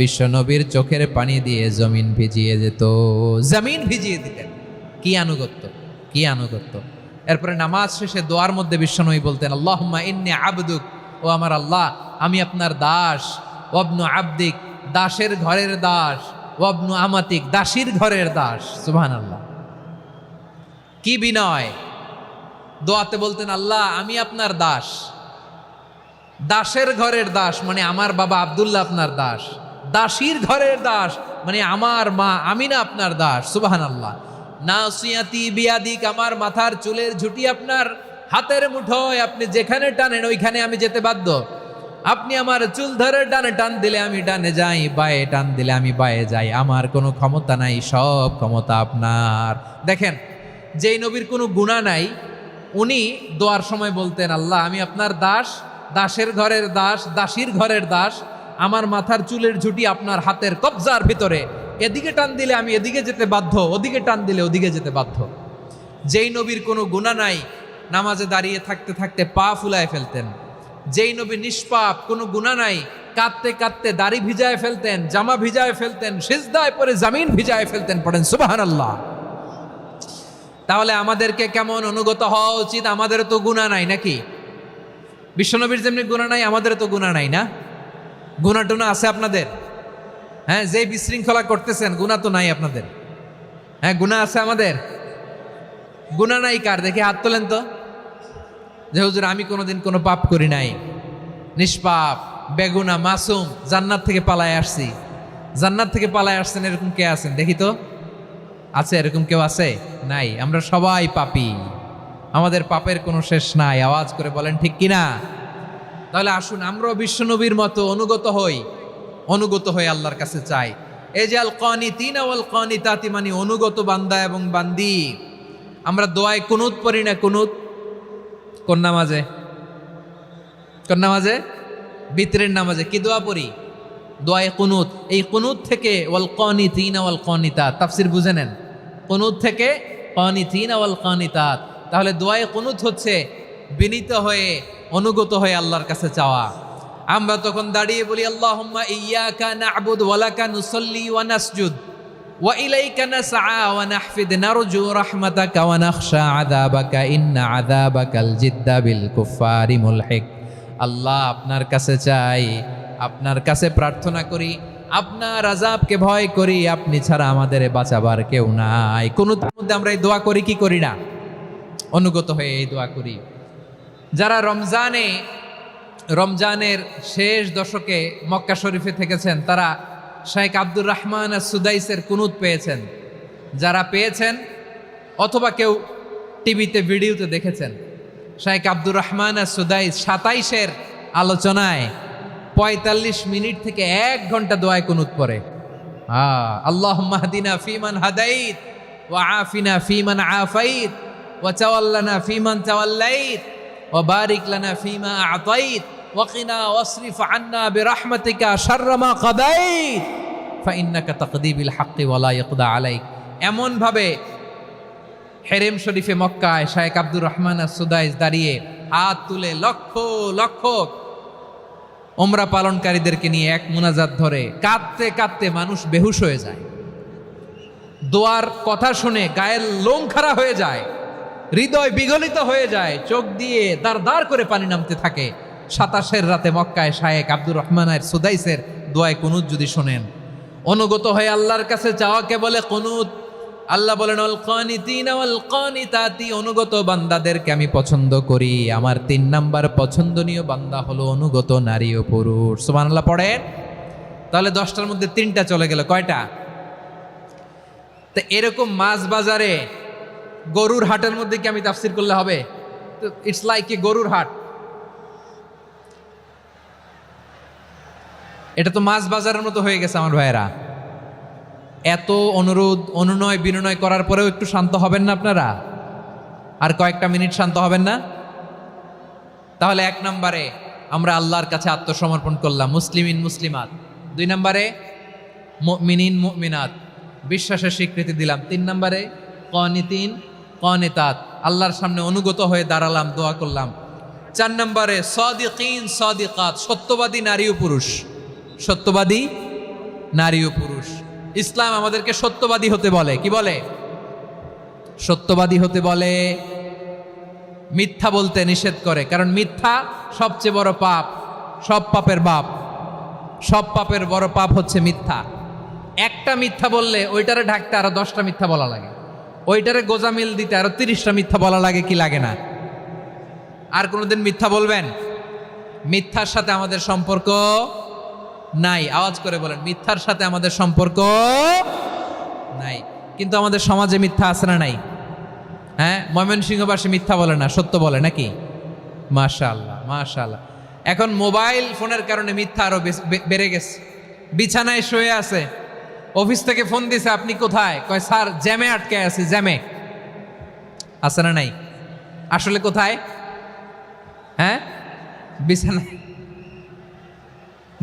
বিশ্বনবীর চোখের পানি দিয়ে জমিন ভিজিয়ে যেত, জমিন ভিজিয়ে দিতেন। কি আনুগত্য, কি আনুগত্য! এরপরে নামাজ শেষে দোয়ার মধ্যে বিশ্বনবী বলতেন, আল্লাহুম্মা ইন্নী আবদুক, ও আমার আল্লাহ, আমি আপনার দাস। ওয়াবনু আবদিক, দাসের ঘরের দাস। ওয়াবনু আমাতিক, দাসীর ঘরের দাস। সুবহানাল্লাহ, কি বিনয়! দোয়াতে বলতেন, আল্লাহ আমি আপনার দাস। দাসের ঘরের দাস মানে আমার বাবা আব্দুল্লাহ আপনার দাস। দাসীর ঘরের দাস মানে আমার মা আমিনা আপনার দাস। সুবহানাল্লাহ। নাসিয়াতি বিয়াদিক, আমার মাথার চুলের ঝুঁটি আপনার হাতের মুঠোয়, আপনি যেখানে টানেন ওইখানে আমি যেতে বাধ্য। আপনি আমার চুল ধরে ডানে টান দিলে আমি ডানে যাই, বায়ে টান দিলে আমি বায়ে যাই, আমার কোনো ক্ষমতা নাই, সব ক্ষমতা আপনার। দেখেন, যেই নবীর কোনো গুনাহ নাই, উনি দোয়ার সময় বলতেন, আল্লাহ আমি আপনার দাস, দাসের ঘরের দাস, দাসীর ঘরের দাস, আমার মাথার চুলের ঝুঁটি আপনার হাতের কবজার ভিতরে, এদিকে টান দিলে আমি এদিকে যেতে বাধ্য, ওদিকে টান দিলে ওদিকে যেতে বাধ্য। যেই নবীর কোনো গুনাহ নাই, নামাজে দাঁড়িয়ে থাকতে থাকতে পা ফুলায় ফেলতেন। যেই নবী নিষ্পাপ, কোনো গুনাহ নাই, কাঁদতে কাঁদতে দাড়ি ভিজায় ফেলতেন, জামা ভিজায় ফেলতেন, সিজদায় পরে জমিন ভিজায় ফেলতেন। পড়েন সুবহানাল্লাহ। তাহলে আমাদেরকে কেমন অনুগত হওয়া উচিত? আমাদের তো গুনাহ নাই নাকি? বিশ্বনবীর যেমনি গুনাহ নাই, আমাদের তো গুনাহ নাই না? গুনাহ টুনা আছে আপনাদের? হ্যাঁ, যে বিশৃঙ্খলা করতেছেন গুনাহ তো নাই আপনাদের? হ্যাঁ, গুনাহ আছে আমাদের? গুনাহ নাই কার? দেখি হাত তোলেন তো, যে হুজুর আমি কোনোদিন কোনো পাপ করি নাই, নিষ্পাপ, বেগুনা, মাসুম, জান্নাত থেকে পালায় আসছি। জান্নাত থেকে পালায় আসছেন এরকম কে আছেন দেখি তো? আছে এরকম কেউ? আছে? নাই। আমরা সবাই পাপী, আমাদের পাপের কোনো শেষ নাই। আওয়াজ করে বলেন ঠিক কিনা? তাহলে আসুন আমরাও বিশ্বনবীর মতো অনুগত হয়ে আল্লাহর কাছে চাই। এই যে আল কানিতিনা ওয়াল কানিতাতি, মানে অনুগত বান্দা এবং বান্দি। আমরা দোয়ায় কুনুত পড়ি না? কুনুত কোন নামাজে? কোন নামাজে? বিতরের নামাজে কি দোয়া পড়ি? দোয়ায়ে কুনুত। এই কুনুত থেকে ওয়াল কানিতিনা ওয়াল কানিতাত, তাফসীর বুঝে নেন। কুনুত থেকে কানিতিনা ওয়াল কানিতাত। তাহলে দোয়ায়ে কুনুত হচ্ছে বিনীত হয়ে, অনুগত হয়ে আল্লাহর কাছে চাওয়া। আমরা তখন দাঁড়িয়ে বলি আল্লাহুম্মা ইয়্যাকা না'বুদু ওয়া লাকা নুসাল্লি ওয়া নাসজুদ ওয়া ইলাইকা নাসআ ওয়া নাহফিদ নারজু রাহমাতাকা ওয়া নাখশা আযাবাকা ইন্না আযাবাকাল জিদ্দা বিল কুফফারি মুলহিক। আল্লাহ, আপনার কাছে চাই, আপনার কাছে প্রার্থনা করি, আপনার আযাবকে ভয় করি, আপনি ছাড়া আমাদের বাঁচাবার কেউ নাই। কুনুতের মধ্যে আমরা এই দোয়া করি কি করি না? অনুগত হয়ে এই দোয়া করি। যারা রমজানের শেষ দশকে মক্কা শরীফে থেকেছেন, তারা শেখ আব্দুর রহমান সুদাইসের কুনুত পেয়েছেন। যারা পেয়েছেন অথবা কেউ টিভিতে ভিডিওতে দেখেছেন, শেখ আব্দুর রহমান সুদাইস 27-এর আলোচনায় 45 মিনিট থেকে 1 ঘন্টা দোয়ায় কুনুত পড়ে। আল্লাহুম্মা হদিনা ফিমান হাদাইত ওয়া আফিনা ফিমান আফাইত ওয়া তাওয়াল্লানা ফিমান তাওয়াল্লাইত ওয়া বারিক লানা ফিমা আ'তাইত ওয়া কিনা ওয়াসরিফ আন্না বিরহমাতিকা শাররা মা কাদাইত ফাইন্নাকা তাকদি বিল হাক্কি ওয়া লা ইয়াকদা আলাইক। এমন ভাবে হেরেম শরীফে মক্কায় শেখ আব্দুর রহমান সুদাইস দাঁড়িয়ে হাত তুলে লক্ষ লক্ষ উমরা পালনকারীদেরকে নিয়ে এক মুনাজাত ধরে কাঁদতে কাঁদতে মানুষ বেহুশ হয়ে যায়। দোয়ার কথা শুনে গায়ের লোম খাড়া হয়ে যায়, হৃদয় বিগলিত হয়ে যায়, চোখ দিয়ে দাঁড় দাঁড় করে পানি নামতে থাকে। 27-এর রাতে মক্কায় শেখ আব্দুর রহমান সুদাইসের দোয়ায় কুনুত যদি শোনেন, অনুগত হয়ে আল্লাহর কাছে চাওয়াকে বলে কুনুত। আল্লাহ বলেন আল কানিতিনা ওয়াল কানিতাতি, অনুগত বান্দাদেরকে আমি পছন্দ করি। আমার 3 নাম্বার পছন্দনীয় বান্দা হলো অনুগত নারী ও পুরুষ। সুবহানাল্লাহ পড়েন। তাহলে 10টার মধ্যে 3টা চলে গেল, কয়টা? তো এরকম মাছ বাজারে গরুর হাটের মধ্যে কি আমি তাফসীর করলে হবে? ইটস লাইক এ গরুর হাট। এটা তো মাছ বাজারের মতো হয়ে গেছে আমার ভাইয়েরা। এত অনুরোধ, অনুনয়, বিনয় করার পরেও একটু শান্ত হবেন না আপনারা? আর কয়েকটা মিনিট শান্ত হবেন না? তাহলে 1 নম্বরে আমরা আল্লাহর কাছে আত্মসমর্পণ করলাম, মুসলিমিন মুসলিমাত। 2 নম্বরে মুমিনিন মুমিনাত, বিশ্বাসের স্বীকৃতি দিলাম। 3 নম্বরে কানিতিন কানিতাত, আল্লাহর সামনে অনুগত হয়ে দাঁড়ালাম, দোয়া করলাম। 4 নম্বরে সাদিকিন সাদিকাত, সত্যবাদী নারী ও পুরুষ। সত্যবাদী নারী ও পুরুষ। ইসলাম আমাদেরকে সত্যবাদী হতে বলে। কি বলে? সত্যবাদী হতে বলে, মিথ্যা বলতে নিষেধ করে। কারণ মিথ্যা সবচেয়ে বড় পাপ, সব পাপের বাপ। সব পাপের বড় পাপ হচ্ছে মিথ্যা। একটা মিথ্যা বললে ওইটারে ঢাকতে আরো 10টা মিথ্যা বলা লাগে, ওইটারে গোজামিল দিতে আরো 30টা মিথ্যা বলা লাগে, কি লাগে না? আর কোনোদিন মিথ্যা বলবেন? মিথ্যার সাথে আমাদের সম্পর্ক নাই। আওয়াজ করে বলেন, মিথ্যার সাথে আমাদের সম্পর্ক নাই। কিন্তু আমাদের সমাজে মিথ্যা আছে না নাই? হ্যাঁ, ময়মনসিংহবাসী মিথ্যা বলে না, সত্য বলে নাকি? মাশাআল্লাহ মাশাআল্লাহ। এখন মোবাইল ফোনের কারণে মিথ্যা আরো বেড়ে গেছে। বিছানায় শুয়ে আছে, অফিস থেকে ফোন দিছে, আপনি কোথায়? কয় স্যার জ্যামে আটকে আছি। জ্যামে আছে না নাই? আসলে কোথায়? হ্যাঁ, বিছানায়।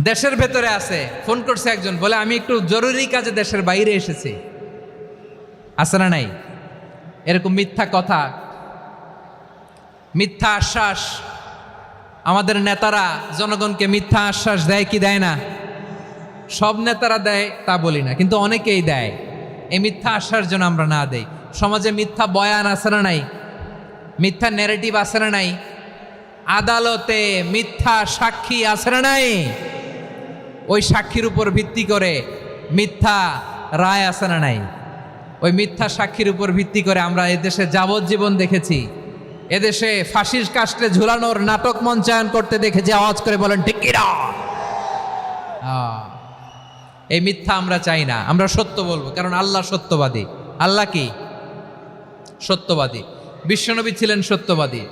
দেশের ভেতরে আছে, ফোন করছে একজন, বলে আমি একটু জরুরি কাজে দেশের বাইরে এসেছি। আছে না নাই? এরকম মিথ্যা কথা, মিথ্যা আশ্বাস। আমাদের নেতারা জনগণকে মিথ্যা আশ্বাস দেয় কি দেয় না? সব নেতারা দেয় তা বলি না, কিন্তু অনেকেই দেয়। এই মিথ্যা আশ্বাস যেন আমরা না দেই। সমাজে মিথ্যা বয়ান আছে না নাই? মিথ্যা ন্যারেটিভ আছে না নাই? আদালতে মিথ্যা সাক্ষী আছে না নাই? ওই সাক্ষীর উপর ভিত্তি করে মিথ্যা রায় আছে না নাই? ওই মিথ্যা সাক্ষীর উপর ভিত্তি করে আমরা এদেশে যাবজ্জীবন দেখেছি, এদেশে ফাঁসির কাস্টে ঝুলানোর নাটক মঞ্চায়ন করতে দেখেছি। আওয়াজ করে বলেন ঠিক কিনা? এই মিথ্যা আমরা চাই না, আমরা সত্য বলবো, কারণ আল্লাহ সত্যবাদী। আল্লাহ কি? সত্যবাদী। বিশ্বনবী ছিলেন সত্যবাদী,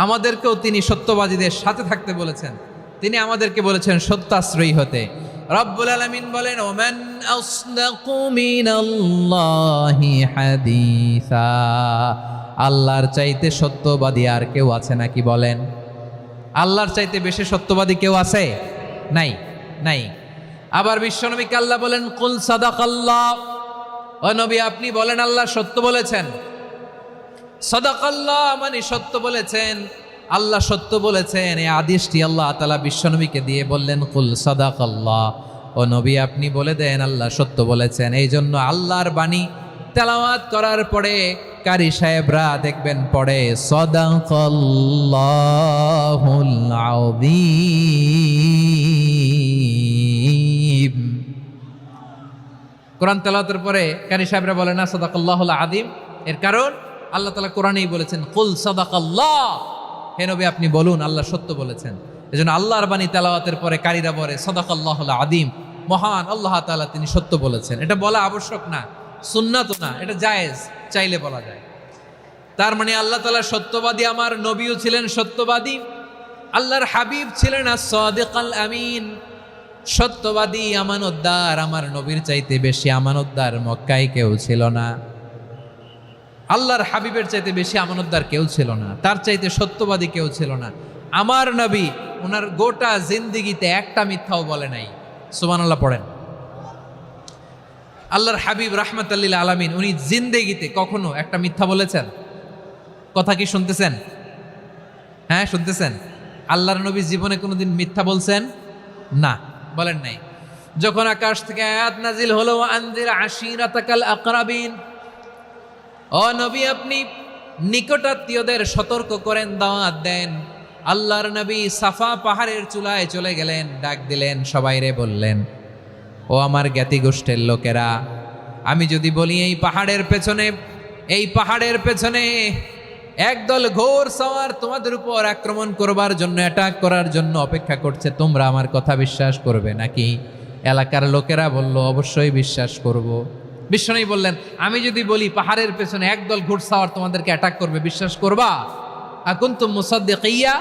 আমাদেরকেও তিনি সত্যবাদীদের সাথে থাকতে বলেছেন। তিনি আমাদেরকে বলেছেন সত্যাশ্রয়ী হতে। রব্বুল আলামিন বলেন, ওমান আসদাকু মিনাল্লাহি হাদিসা, আল্লাহর চাইতে সত্যবাদী আর কেউ আছে নাকি বলেন? আল্লাহর চাইতে বেশি সত্যবাদী কেউ আছে? নাই, নাই। আবার বিশ্বনবীকে আল্লাহ বলেন, কুল সাদাকাল্লাহ, ও নবী আপনি বলেন আল্লাহ সত্য বলেছেন। সাদাকাল্লাহ মানে সত্য বলেছেন, আল্লাহ সত্য বলেছেন। এই আদেশটি আল্লাহ তাআলা বিশ্বনবীকে দিয়ে বললেন, কুল সাদাকাল্লাহ, ও নবী আপনি বলে দেন আল্লাহ সত্য বলেছেন। এই জন্য আল্লাহর বাণী তেলাওয়াত করার পরে কারি সাহেবরা দেখবেন পড়ে সাদাকাল্লাহুল আযীম। কোরআন তেলাওয়াতের পরে কারি সাহেবরা বলে না সাদাকাল্লাহুল আযীম, এর কারণ আল্লাহ তাআলা কোরআনেই বলেছেন কুল সাদাকাল্লাহ, হে নবী আপনি বলুন আল্লাহ সত্য বলেছেন। এজন্য আল্লাহর বাণী তেলাওয়াতের পরে কারীরা বলে সাদাকাল্লাহুল আযীম, মহান আল্লাহ তাআলা তিনি সত্য বলেছেন। এটা বলা আবশ্যক না, সুন্নাতও না, এটা জায়েজ, চাইলে বলা যায়। তার মানে আল্লাহ তাআলা সত্যবাদী, আমার নবীও ছিলেন সত্যবাদী, আল্লাহর হাবিব ছিলেন as-সাদিকাল আমিন, সত্যবাদী, আমানতদার। আমার নবীর চাইতে বেশি আমানতদার মক্কায় কেউ ছিল না, আল্লাহর হাবিবের চাইতে বেশি আমানতদার কেউ ছিল না, তার চাইতে সত্যবাদী কেউ ছিল না। আমার নবী ওনার গোটা জিন্দেগিতে একটা মিথ্যাও বলে নাই। সুবহানাল্লাহ পড়েন। আল্লাহর হাবিব রাহমাতাল লিল আলামিন উনি জিন্দেগিতে কখনো একটা মিথ্যা বলেছেন? কথা কি শুনতেছেন? হ্যাঁ শুনতেছেন? আল্লাহর নবী জীবনে কোনোদিন মিথ্যা বলছেন? না, বলেন নাই। যখন আকাশ থেকে আয়াত নাজিল হলো, আনজির আশিরাতাকাল আকরাবিন, ও নবী আপনি নিকটাত্মীয়দের সতর্ক করেন, দাওয়াত দেন। আল্লাহর নবী সাফা পাহাড়ের চূড়ায় চলে গেলেন, ডাক দিলেন, সবাইরে বললেন, ও আমার জ্ঞাতি গোষ্ঠীর লোকেরা, আমি যদি বলি এই পাহাড়ের পেছনে একদল ঘোর সওয়ার তোমাদের উপর আক্রমণ করবার জন্য, অ্যাটাক করার জন্য অপেক্ষা করছে, তোমরা আমার কথা বিশ্বাস করবে নাকি? এলাকার লোকেরা বলল, অবশ্যই বিশ্বাস করব। বিশ্বনবী বললেন, আমি যদি বলি পাহাড়ের পেছনে একদল ঘোড়সাওয়ার তোমাদেরকে অ্যাটাক করবে, বিশ্বাস করবা? আকুনতুম মুসাদ্দিকিয়া?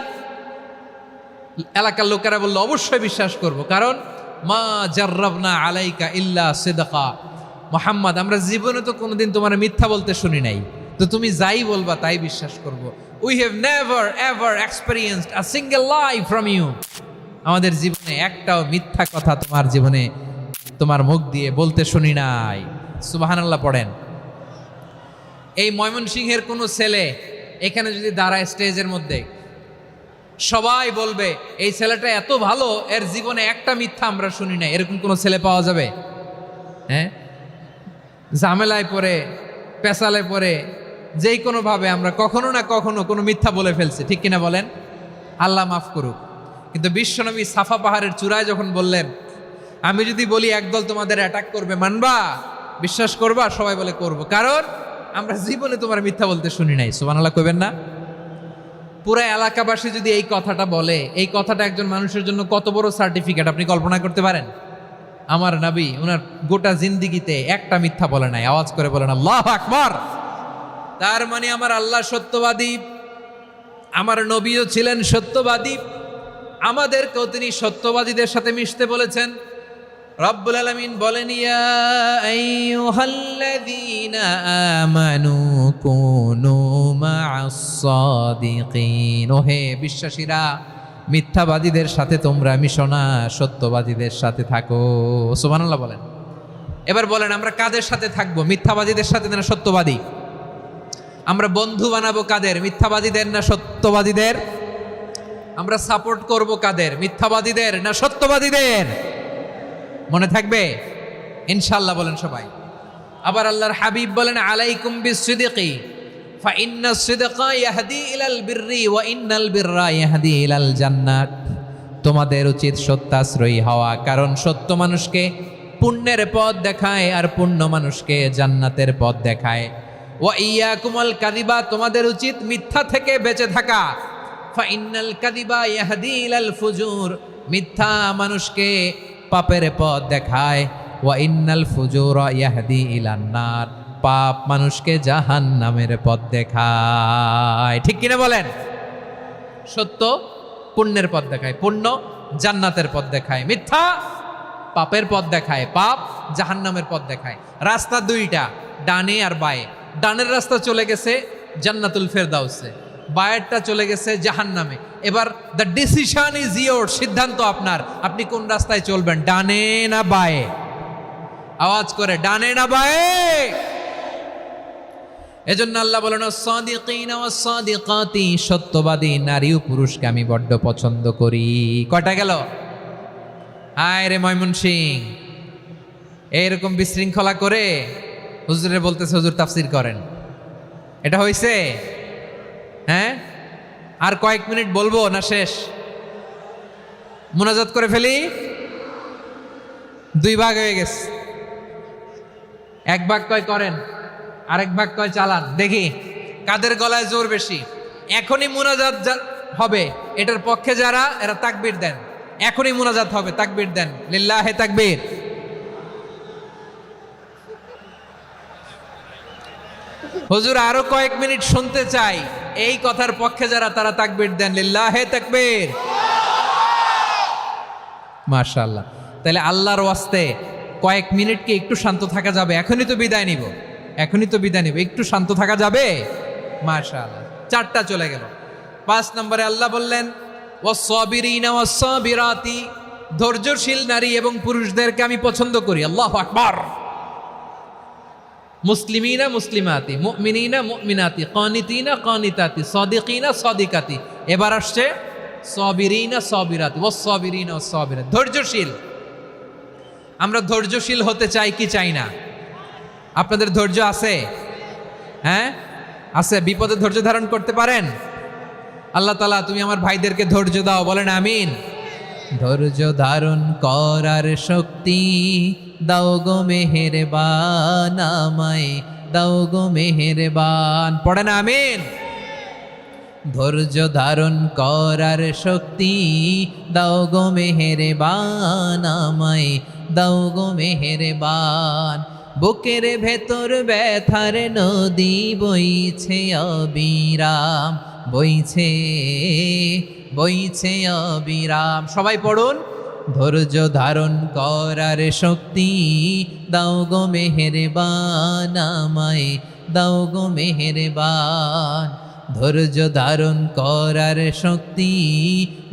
এলাকার লোকেরা বলল, অবশ্যই বিশ্বাস করব, কারণ মা জাররাবনা আলাইকা ইল্লা সিদকা, মুহাম্মদ আমরা জীবনে তো কোনোদিন তোমার মিথ্যা বলতে শুনি নাই, তো তুমি যাই বলবা তাই বিশ্বাস করব। We have never ever experienced a single lie from you, আমাদের জীবনে একটাও মিথ্যা কথা তোমার জীবনে তোমার মুখ দিয়ে বলতে শুনি নাই। সুবহানাল্লাহ পড়েন। এই ময়মনসিংহের কোনো ছেলে এখানে যদি দাঁড়ায় স্টেজের মধ্যে, সবাই বলবে এই ছেলেটা এত ভালো, এর জীবনে একটা মিথ্যা আমরা শুনি নাই। এরকম কোনো ছেলে পাওয়া যাবে? হ্যাঁ, ঝামেলায় পড়ে, পেশালে পড়ে, যেই কোনোভাবে আমরা কখনো না কখনো কোনো মিথ্যা বলে ফেলছি, ঠিক কিনা বলেন? আল্লাহ মাফ করুক। কিন্তু বিশ্বনবী সাফা পাহাড়ের চূড়ায় যখন বললেন, আমি যদি বলি একদল তোমাদের অ্যাটাক করবে, মানবা? বিশ্বাস করবা? সবাই বলে করব, কারণ আমরা জীবনে তোমার মিথ্যা বলতে শুনি নাই। সুবহানাল্লাহ কইবেন না? পুরো এলাকাবাসী যদি এই কথাটা বলে, এই কথাটা একজন মানুষের জন্য কত বড় সার্টিফিকেট আপনি কল্পনা করতে পারেন? আমার নবী ওনার গোটা জিন্দেগিতে একটা মিথ্যা বলে নাই। আওয়াজ করে বলেন আল্লাহু আকবার। তার মানে আমার আল্লাহ সত্যবাদী, আমার নবীও ছিলেন সত্যবাদী, আমাদেরকেও তিনি সত্যবাদীদের সাথে মিশতে বলেছেন। রব্বুল আলামিন বলেন, ইয়া আইয়ুহাল্লাযীনা আমানু কুনু মা'আস সাদিকিন, ওহে বিশ্বাসীরা, মিথ্যাবাদীদের সাথে তোমরা মিশো না, সত্যবাদীদের সাথে থাকো। সুবহানাল্লাহ বলেন। এবার বলেন, আমরা কাদের সাথে থাকবো? মিথ্যাবাদীদের সাথে না সত্যবাদী? আমরা বন্ধু বানাবো কাদের? মিথ্যাবাদীদের না সত্যবাদীদের? আমরা সাপোর্ট করব কাদের? মিথ্যাবাদীদের না সত্যবাদীদের? মনে থাকবে ইনশাআল্লাহ, বলেন সবাই। আবার আল্লাহর হাবিব বলেন, আলাইকুম বিসসিদিকি ফাইন্নাস সিদকা ইয়াহদি ইলাল বিররি ওয়া ইন্নাল বিররা ইয়াহদি ইলাল জান্নাত। তোমাদের উচিত সত্যাশ্রয়ী হওয়া, কারণ সত্য মানুষকে পুণ্যের পথ দেখায় আর পুণ্য মানুষকে জান্নাতের পথ দেখায়। ওয়া ইয়াকুমুল কাযিবা, তোমাদের উচিত মিথ্যা থেকে বেঁচে থাকা। ফাইন্নাল কাযিবা ইয়াহদি ইলাল ফুজুর, মিথ্যা মানুষকে পাপের পথ দেখায়। ওয়া ইন্নাল ফুজুরা ইয়াহদি ইলান নার, পাপ মানুষকে জাহান্নামের পথ দেখায়। ঠিক কিনা বলেন? সত্য পুণ্যের পথ দেখায়, পুণ্য জান্নাতের পথ দেখায়, মিথ্যা পাপের পথ দেখায়, পাপ জাহান্নামের পথ দেখায়। রাস্তা দুইটা, ডানে আর বায়ে। ডানের রাস্তা চলে গেছে জান্নাতুল ফেরদাউসে, বায়েরটা চলে গেছে জাহান্নামে। এবার দ্য ডিসিশন ইজ ইয়োর, সিদ্ধান্ত আপনার, আপনি কোন রাস্তায় চলবেন, ডানে না বায়ে? আওয়াজ করে, ডানে না বায়ে? এজন্য আল্লাহ বলেন সাদিকিনা ওয়াস সাদিকাতি, সত্যবাদী নারী ও পুরুষকে আমি বড্ড পছন্দ করি। কয়টা গেল? হায় রে ময়মনসিং, এইরকম বিশৃঙ্খলা করে হুজুরে বলতেছে হুজুর তাফসির করেন, এটা হয়েছে? হ্যাঁ, আর কয়েক মিনিট বলবো না শেষ? মুনাজাত করে ফেলি। দুই ভাগ হয়ে গেছে, এক ভাগ কয় করেন, আরেক ভাগ কয় চালান। দেখি কাদের গলায় জোর বেশি। এখনই মুনাজাত হবে, এটার পক্ষে যারা, এরা তাকবীর দেন। এখনই মুনাজাত হবে, তাকবীর দেন, লিল্লাহে তাকবীর। হুজুর আরো কয়েক মিনিট শুনতে চাই, এই কথার পক্ষে যারা, তারা তাকবীর দেন, লিল্লাহে তাকবীর। মাশাআল্লাহ। তাহলে আল্লাহর ওয়াস্তে কয়েক মিনিট কি একটু শান্ত থাকা যাবে? এখনই তো বিদায় নিব, এখনই তো বিদায় নিব, একটু শান্ত থাকা যাবে? মাশাআল্লাহ। 4টা চলে গেল। 5 নম্বরে আল্লাহ বললেন ওয়াস-সাবিরিনা ওয়াস-সাবিরাতি, ধৈর্যশীল নারী এবং পুরুষদেরকে আমি পছন্দ করি। আল্লাহু আকবার। মুসলিমিনা মুসলিমাতি, মুমিনিনা মুমিনাতি, কানিতিনা কানিতাতি, সাদিকিনা সাদিকাতি। এবার আসছে সাবিরিনা সাবিরাতি, ওয়াস-সাবিরিনা ওয়াস-সাবিরাতি, ধৈর্যশীল। আমরা ধৈর্যশীল হতে চাই কি চাই না? আপনাদের ধৈর্য আছে? হ্যাঁ আছে? বিপদে ধৈর্য ধারণ করতে পারেন? আল্লাহ তাআলা তুমি আমার ভাইদেরকে ধৈর্য দাও, বলেন আমিন। ধৈর্য ধারণ করার শক্তি দাও গো মেহেরবান, আমায় দাও গো মেহেরবান, পড়েন আমিন। ধৈর্য ধারণ করার শক্তি দাও গো মেহেরবান, আমায় দাও গো মেহেরবান। বুকের ভেতর ব্যথার নদী বইছে অবিরাম, বইছে বইছে অবিরাম। সবাই পড়ুন, ধৈর্য ধারণ করার শক্তি দাও গো মেহেরবান, আমায় দাও গো মেহেরবান। ধৈর্য ধারণ করার শক্তি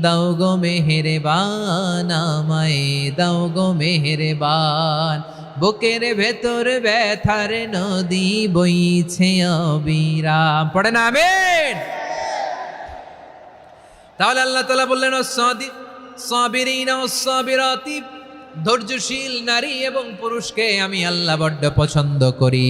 দাও গো মেহেরবান, আমায় দাও গো মেহেরবান। বুকের ভেতর ব্যথার নদী বইছে অবিরাম, পড়েন আমিন। তাহলে আল্লাহ তাআলা বললেন সাবিরিনা ওয়াস-সাবিরাতি, ধৈর্যশীল নারী এবং পুরুষকে আমি আল্লাহ বড্ড পছন্দ করি।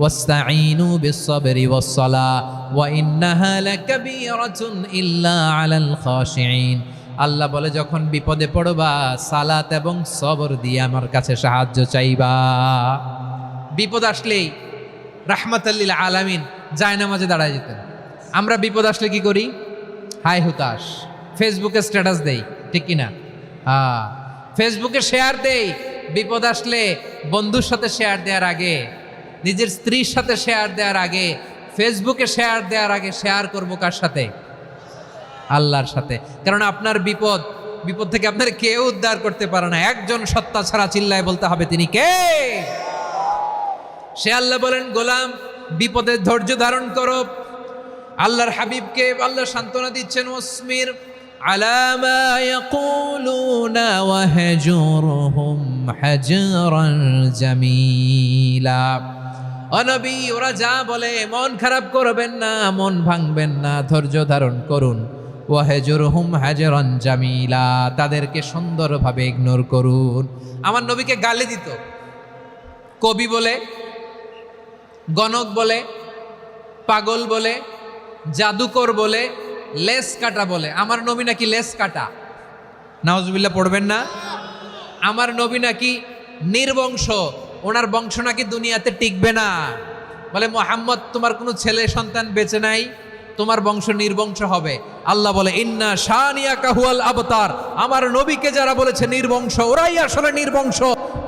ওয়াস্তাঈনু বিস-সাবরি ওয়াস-সালাহ ওয়া ইন্নাহা লাকাবীরাতুন ইল্লা আলাল খাশিঈন। আল্লাহ বলে যখন বিপদে পড়বা সালাত এবং সবর দিয়ে আমার কাছে সাহায্য চাইবা। বিপদ আসলেই রাহমাতাল লিল আলামিন জায়নামাজে দাঁড়ায় যেতেন। আমরা বিপদ আসলে কি করি? হাই হুতাশ, ফেসবুকে স্ট্যাটাস দেই, ঠিক কিনা? হ্যাঁ, ফেসবুকে শেয়ার দেই। বিপদ আসলে বন্ধুর সাথে শেয়ার দেওয়ার আগে, নিজের স্ত্রীর সাথে শেয়ার দেওয়ার আগে, ফেসবুকে শেয়ার দেওয়ার আগে শেয়ার করবো কার সাথে? আল্লাহর সাথে। কারণ আপনার বিপদ থেকে আপনার কেউ উদ্ধার করতে পারে না, একজন সত্তা ছাড়া। চিল্লায় বলতে হবে তিনি কে? সে আল্লাহ বলেন গোলাম বিপদে ধৈর্য ধারণ করো। আল্লাহর হাবিবকে আল্লাহ সান্ত্বনা দিচ্ছেন ওয়াসমির আলা মা ইয়াকুলুনা ওয়াহজুরহুম হাজরান জামিলা। ও নবী, ওরা যা বলে মন খারাপ করবেন না, মন ভাঙবেন না, ধৈর্য ধারণ করুন। ওয়াহজুরহুম হাজরান জামিলা, তাদেরকে সুন্দরভাবে ইগনোর করুন। আমার নবীকে গালি দিত, কবি বলে, গণক বলে, পাগল বলে, জাদুকর বলে, লেস কাটা বলে। আমার নবী নাকি লেস কাটা, নাউজুবিল্লাহ পড়বেন না। আমার নবী নাকি নির্বংশ, ওনার বংশ নাকি দুনিয়াতে টিকবে না। বলে মুহাম্মদ তোমার কোনো ছেলে সন্তান বেঁচে নাই, তোমার বংশ নির্বংশ হবে। আল্লাহ বলে ইন্না শানিয়াকা হুয়াল আবতার, আমার নবীকে যারা বলেছে নির্বংশ ওরাই আসলে নির্বংশ।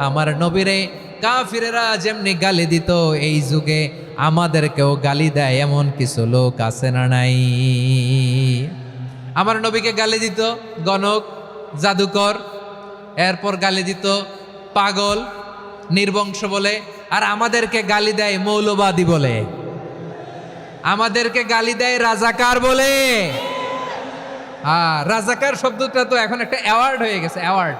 আমার নবীরে কাফিরেরা যেমনি গালি দিত, এই যুগে আমাদেরকেও গালি দেয় এমন কিছু লোক আছে না নাই? আমার নবীকে গালি দিত গণক, জাদুকর, এরপর গালি দিত পাগল, নির্বংশ বলে। আর আমাদেরকে গালি দেয় মৌলবাদী বলে, আমাদেরকে গালি দেয় রাজাকার বলে। রাজাকার শব্দটা তো এখন একটা অ্যাওয়ার্ড হয়ে গেছে, অ্যাওয়ার্ড।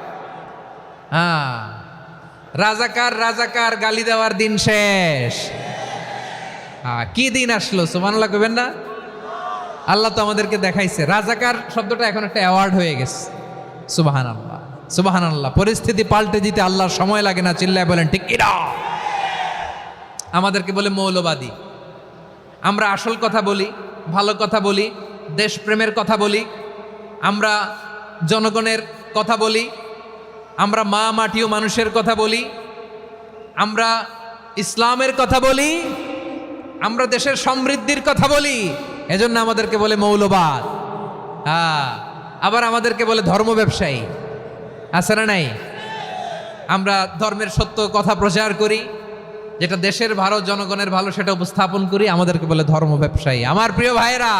রাজাকার রাজাকার গালি দেওয়ার দিন শেষ। কি দিন আসলো সুবহানাল্লাহ কইবেন না? আল্লাহ তো আমাদেরকে দেখাইছে রাজাকার শব্দটা এখন একটা অ্যাওয়ার্ড হয়ে গেছে। সুবহানাল্লাহ, সুবহানাল্লাহ। পরিস্থিতি পাল্টে দিতে আল্লাহর সময় লাগে না, চিল্লায় বলেন ঠিক কি না? আমাদেরকে বলে মৌলবাদী। আমরা আসল কথা বলি, ভালো কথা বলি, দেশপ্রেমের কথা বলি, আমরা জনগণের কথা বলি, আমরা মা মাটি ও মানুষের কথা বলি, আমরা ইসলামের কথা বলি, আমরা দেশের সমৃদ্ধির কথা বলি। এজন্য আমাদেরকে বলে মৌলবাদ। আবার আমাদেরকে বলে ধর্ম ব্যবসায়ী, আছে না নাই? আমরা ধর্মের সত্য কথা প্রচার করি, যেটা দেশের ভালো জনগণের ভালো সেটা উপস্থাপন করি, আমাদেরকে বলে ধর্ম ব্যবসায়ী। আমার প্রিয় ভাইয়েরা,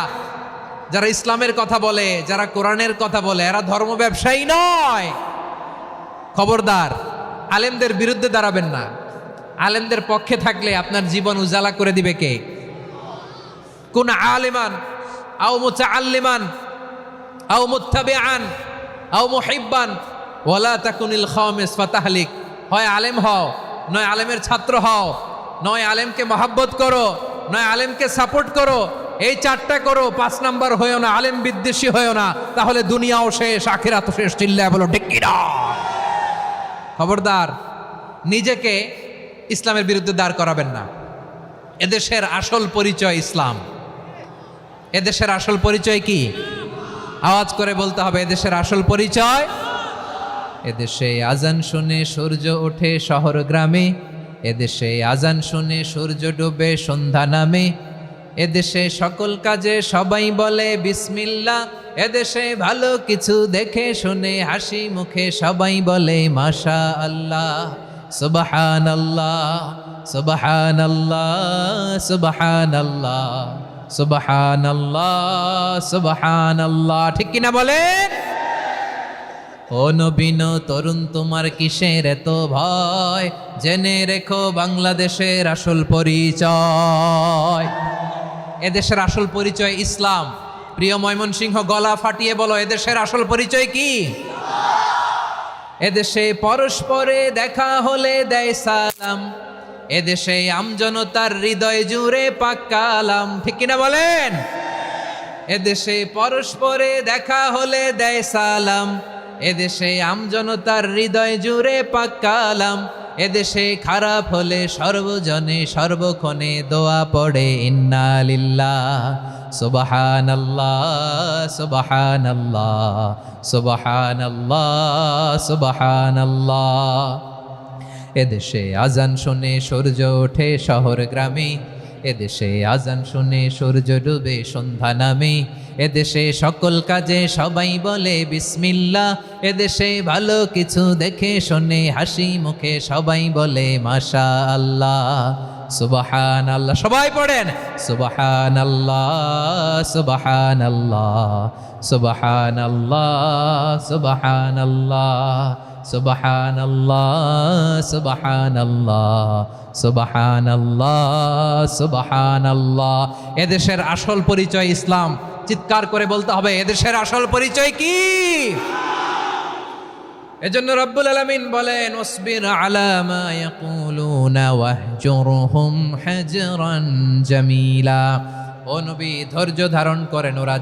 যারা ইসলামের কথা বলে, যারা কোরআনের কথা বলে, এরা ধর্ম ব্যবসায়ী নয়। খবরদার, আলেমদের বিরুদ্ধে দাঁড়াবেন না। আলেমদের পক্ষে থাকলে আপনার জীবন উজালা করে দিবে কে? কোন আলিমান আও মুতাআল্লিমান আও মুত্তাবিআন আও মুহিব্বান ওয়ালা তাকুনিল খামিস ফাতাহলিক। হয় আলেম হও, নয় আলেমের ছাত্র হও, নয় আলেমকে মহাব্বত করো, নয় আলেমকে সাপোর্ট করো। এই চারটা করো, 5 নাম্বার হয়েও না, আলেম বিদ্বেষী হয়েও না, তাহলে দুনিয়াও শেষ, আখিরাতও শেষ। চিল্লায় বলো ঠিক কি না? খবরদার, নিজেকে ইসলামের বিরুদ্ধে দাঁড় করাবেন না। এদেশের আসল পরিচয় ইসলাম। এদেশের আসল পরিচয় কি? আওয়াজ করে বলতে হবে, এদেশের আসল পরিচয়। এদেশে আজান শুনে সূর্য ওঠে শহর গ্রামে, এদেশে আজান শুনে সূর্য ডুবে সন্ধ্যা নামে, এদেশে সকল কাজে সবাই বলে বিসমিল্লাহ, এদেশে ভালো কিছু দেখে শুনে হাসি মুখে সবাই বলে মাশা আল্লাহ। সুবহানাল্লাহ, সুবহানাল্লাহ, সুবহানাল্লাহ, সুবহানাল্লাহ, সুবহানাল্লাহ। ঠিক কিনা বলেন? ও নবীন তরুণ, তোমার কিসের এত ভয়? জেনে রেখো বাংলাদেশের আসল পরিচয়। এদেশের আসল পরিচয় ইসলাম। প্রিয় ময়মনসিংহ, গলা ফাটিয়ে বলো, এদেশের আসল পরিচয় কি? এদেশে পরস্পরে দেখা হলে দেয় সালাম, এদেশে আমজনতার হৃদয় জুড়ে পাক কালাম। ঠিক কিনা বলেন? এদেশে পরস্পরে দেখা হলে দেয় সালাম, এদেশে আমজনতার হৃদয় জুড়ে পাক কালাম, এদেশে খারাপ হলে সর্বজনে সর্বক্ষণে দোয়া পড়ে ইন্না লিল্লাহ, সুবহানাল্লাহ, সুবহানাল্লাহ, সুবহানাল্লাহ, সুবহানাল্লাহ। এদেশে আজান শুনে সূর্য ওঠে শহর গ্রামে, এদেশে আজান শুনে সূর্য ডুবে সন্ধ্যা নামে, এদেশে সকল কাজে সবাই বলে বিসমিল্লাহ, এদেশে ভালো কিছু দেখে শুনে হাসি মুখে সবাই বলে মাশা আল্লাহ। সুবহানাল্লাহ, সবাই পড়েন সুবহানাল্লাহ, সুবহানাল্লাহ, সুবহানাল্লাহ, সুবহানাল্লাহ, সুবহানাল্লাহ, সুবহানাল্লাহ, সুবহানাল্লাহ, সুবহানাল্লাহ। এদেশের আসল পরিচয় ইসলাম। চিৎকার করে বলতে হবে, এদেশের আসল পরিচয় কি? এজন্য রব্বুল আলামিন বলেন, ওয়াসবির আলা মা ইয়াকুলুনা ওয়াহজুরহুম হাজরান জামিলা। ও নবী, ধৈর্য ধারণ করেন, ওরা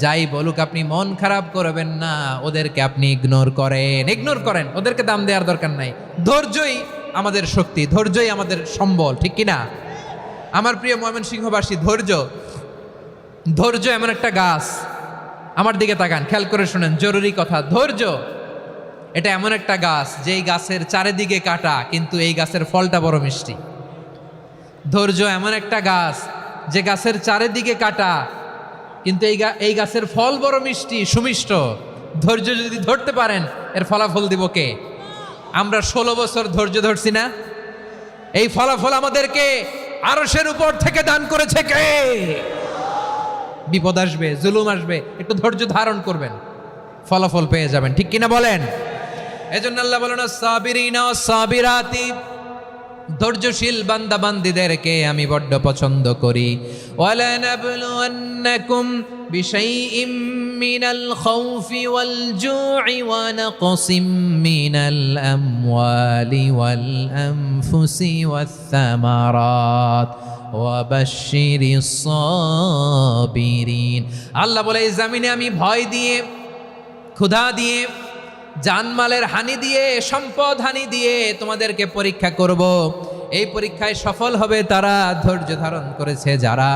যাই বলুক আপনি মন খারাপ করবেন না, ওদেরকে আপনি ইগনোর করেন, ওদেরকে দাম দেওয়ার দরকার নাই। ধৈর্যই আমাদের শক্তি, ধৈর্যই আমাদের সম্বল। ঠিক কিনা? আমার প্রিয় ময়মনসিংহবাসী, ধৈর্য ধৈর্য এমন একটা গাছ, আমার দিকে তাকান, খেয়াল করে শুনেন, জরুরি কথা। ধৈর্য এটা এমন একটা গাছ যেই গাছের চারিদিকে কাটা, কিন্তু এই গাছের ফলটা বড় মিষ্টি। ধৈর্য এমন একটা গাছ যে গাছের চারিদিকে কাটা, কিন্তু এই গাছের ফল বড় মিষ্টি, সুমিষ্ট। ধৈর্য যদি ধরতে পারেন, এর ফলাফল দিব কে? আমরা 16 বছর ধৈর্য ধরছি না? এই ফলাফল আমাদেরকে আরশের উপর থেকে দান করেছে কে? বিপদ আসবে, জুলুম আসবে, একটু ধৈর্য ধারণ করবেন, ফলাফল পেয়ে যাবেন। ঠিক কিনা বলেন? এজন্য আল্লাহ বলেন, সাবিরিনা ওয়াস সাবিরাতি, ধৈর্যশীল বান্দা বান্দীদেরকে আমি বড্ড পছন্দ করি। ওয়ালা নাবলুওয়ান্নাকুম বিশাইইম মিনাল খাউফি ওয়াল জু'i ওয়া নাকসিম মিনাল আমওয়ালি ওয়াল আনফুসি ওয়াস সামারাত ওয়া বাশশিরিস সাবিরিন। আল্লাহ বলে, এই জমিনে আমি ভয় দিয়ে, ক্ষুধা দিয়ে, জানমালের হানি দিয়ে, সম্পদ হানি দিয়ে তোমাদেরকে পরীক্ষা করব। এই পরীক্ষায় সফল হবে তারা ধৈর্য ধারণ করেছে যারা।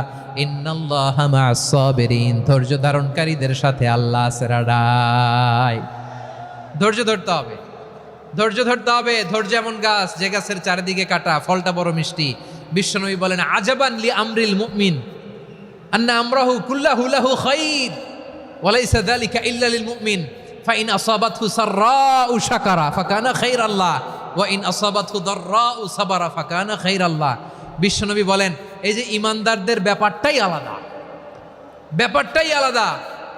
ইন্নাল্লাহা মা'আস সাবিরিন, ধৈর্য ধারণকারীদের সাথে আল্লাহ আছে রাডাই। ধৈর্য ধরতে হবে, ধৈর্য ধরতে হবে। ধৈর্য এমন গাছ যে গাছের চারিদিকে কাটা, ফলটা বড় মিষ্টি। বিশ্বনবী বলেন, আজাবান লি আমরিল মুমিন আন্না আমরাহু কুল্লাহু লাহু খাইর ওয়া লাইসা যালিকা ইল্লা লিল মুমিন ফাইন আসাবাতহু সাররাউ শাকারা ফাকানা খাইরাল্লাহ ওয়া ইন আসাবাতহু দাররাউ সাবারা ফাকানা খাইরাল্লাহ। বিশ্বনবী বলেন, এই যে ইমানদারদের ব্যাপারটাই আলাদা, ব্যাপারটাই আলাদা।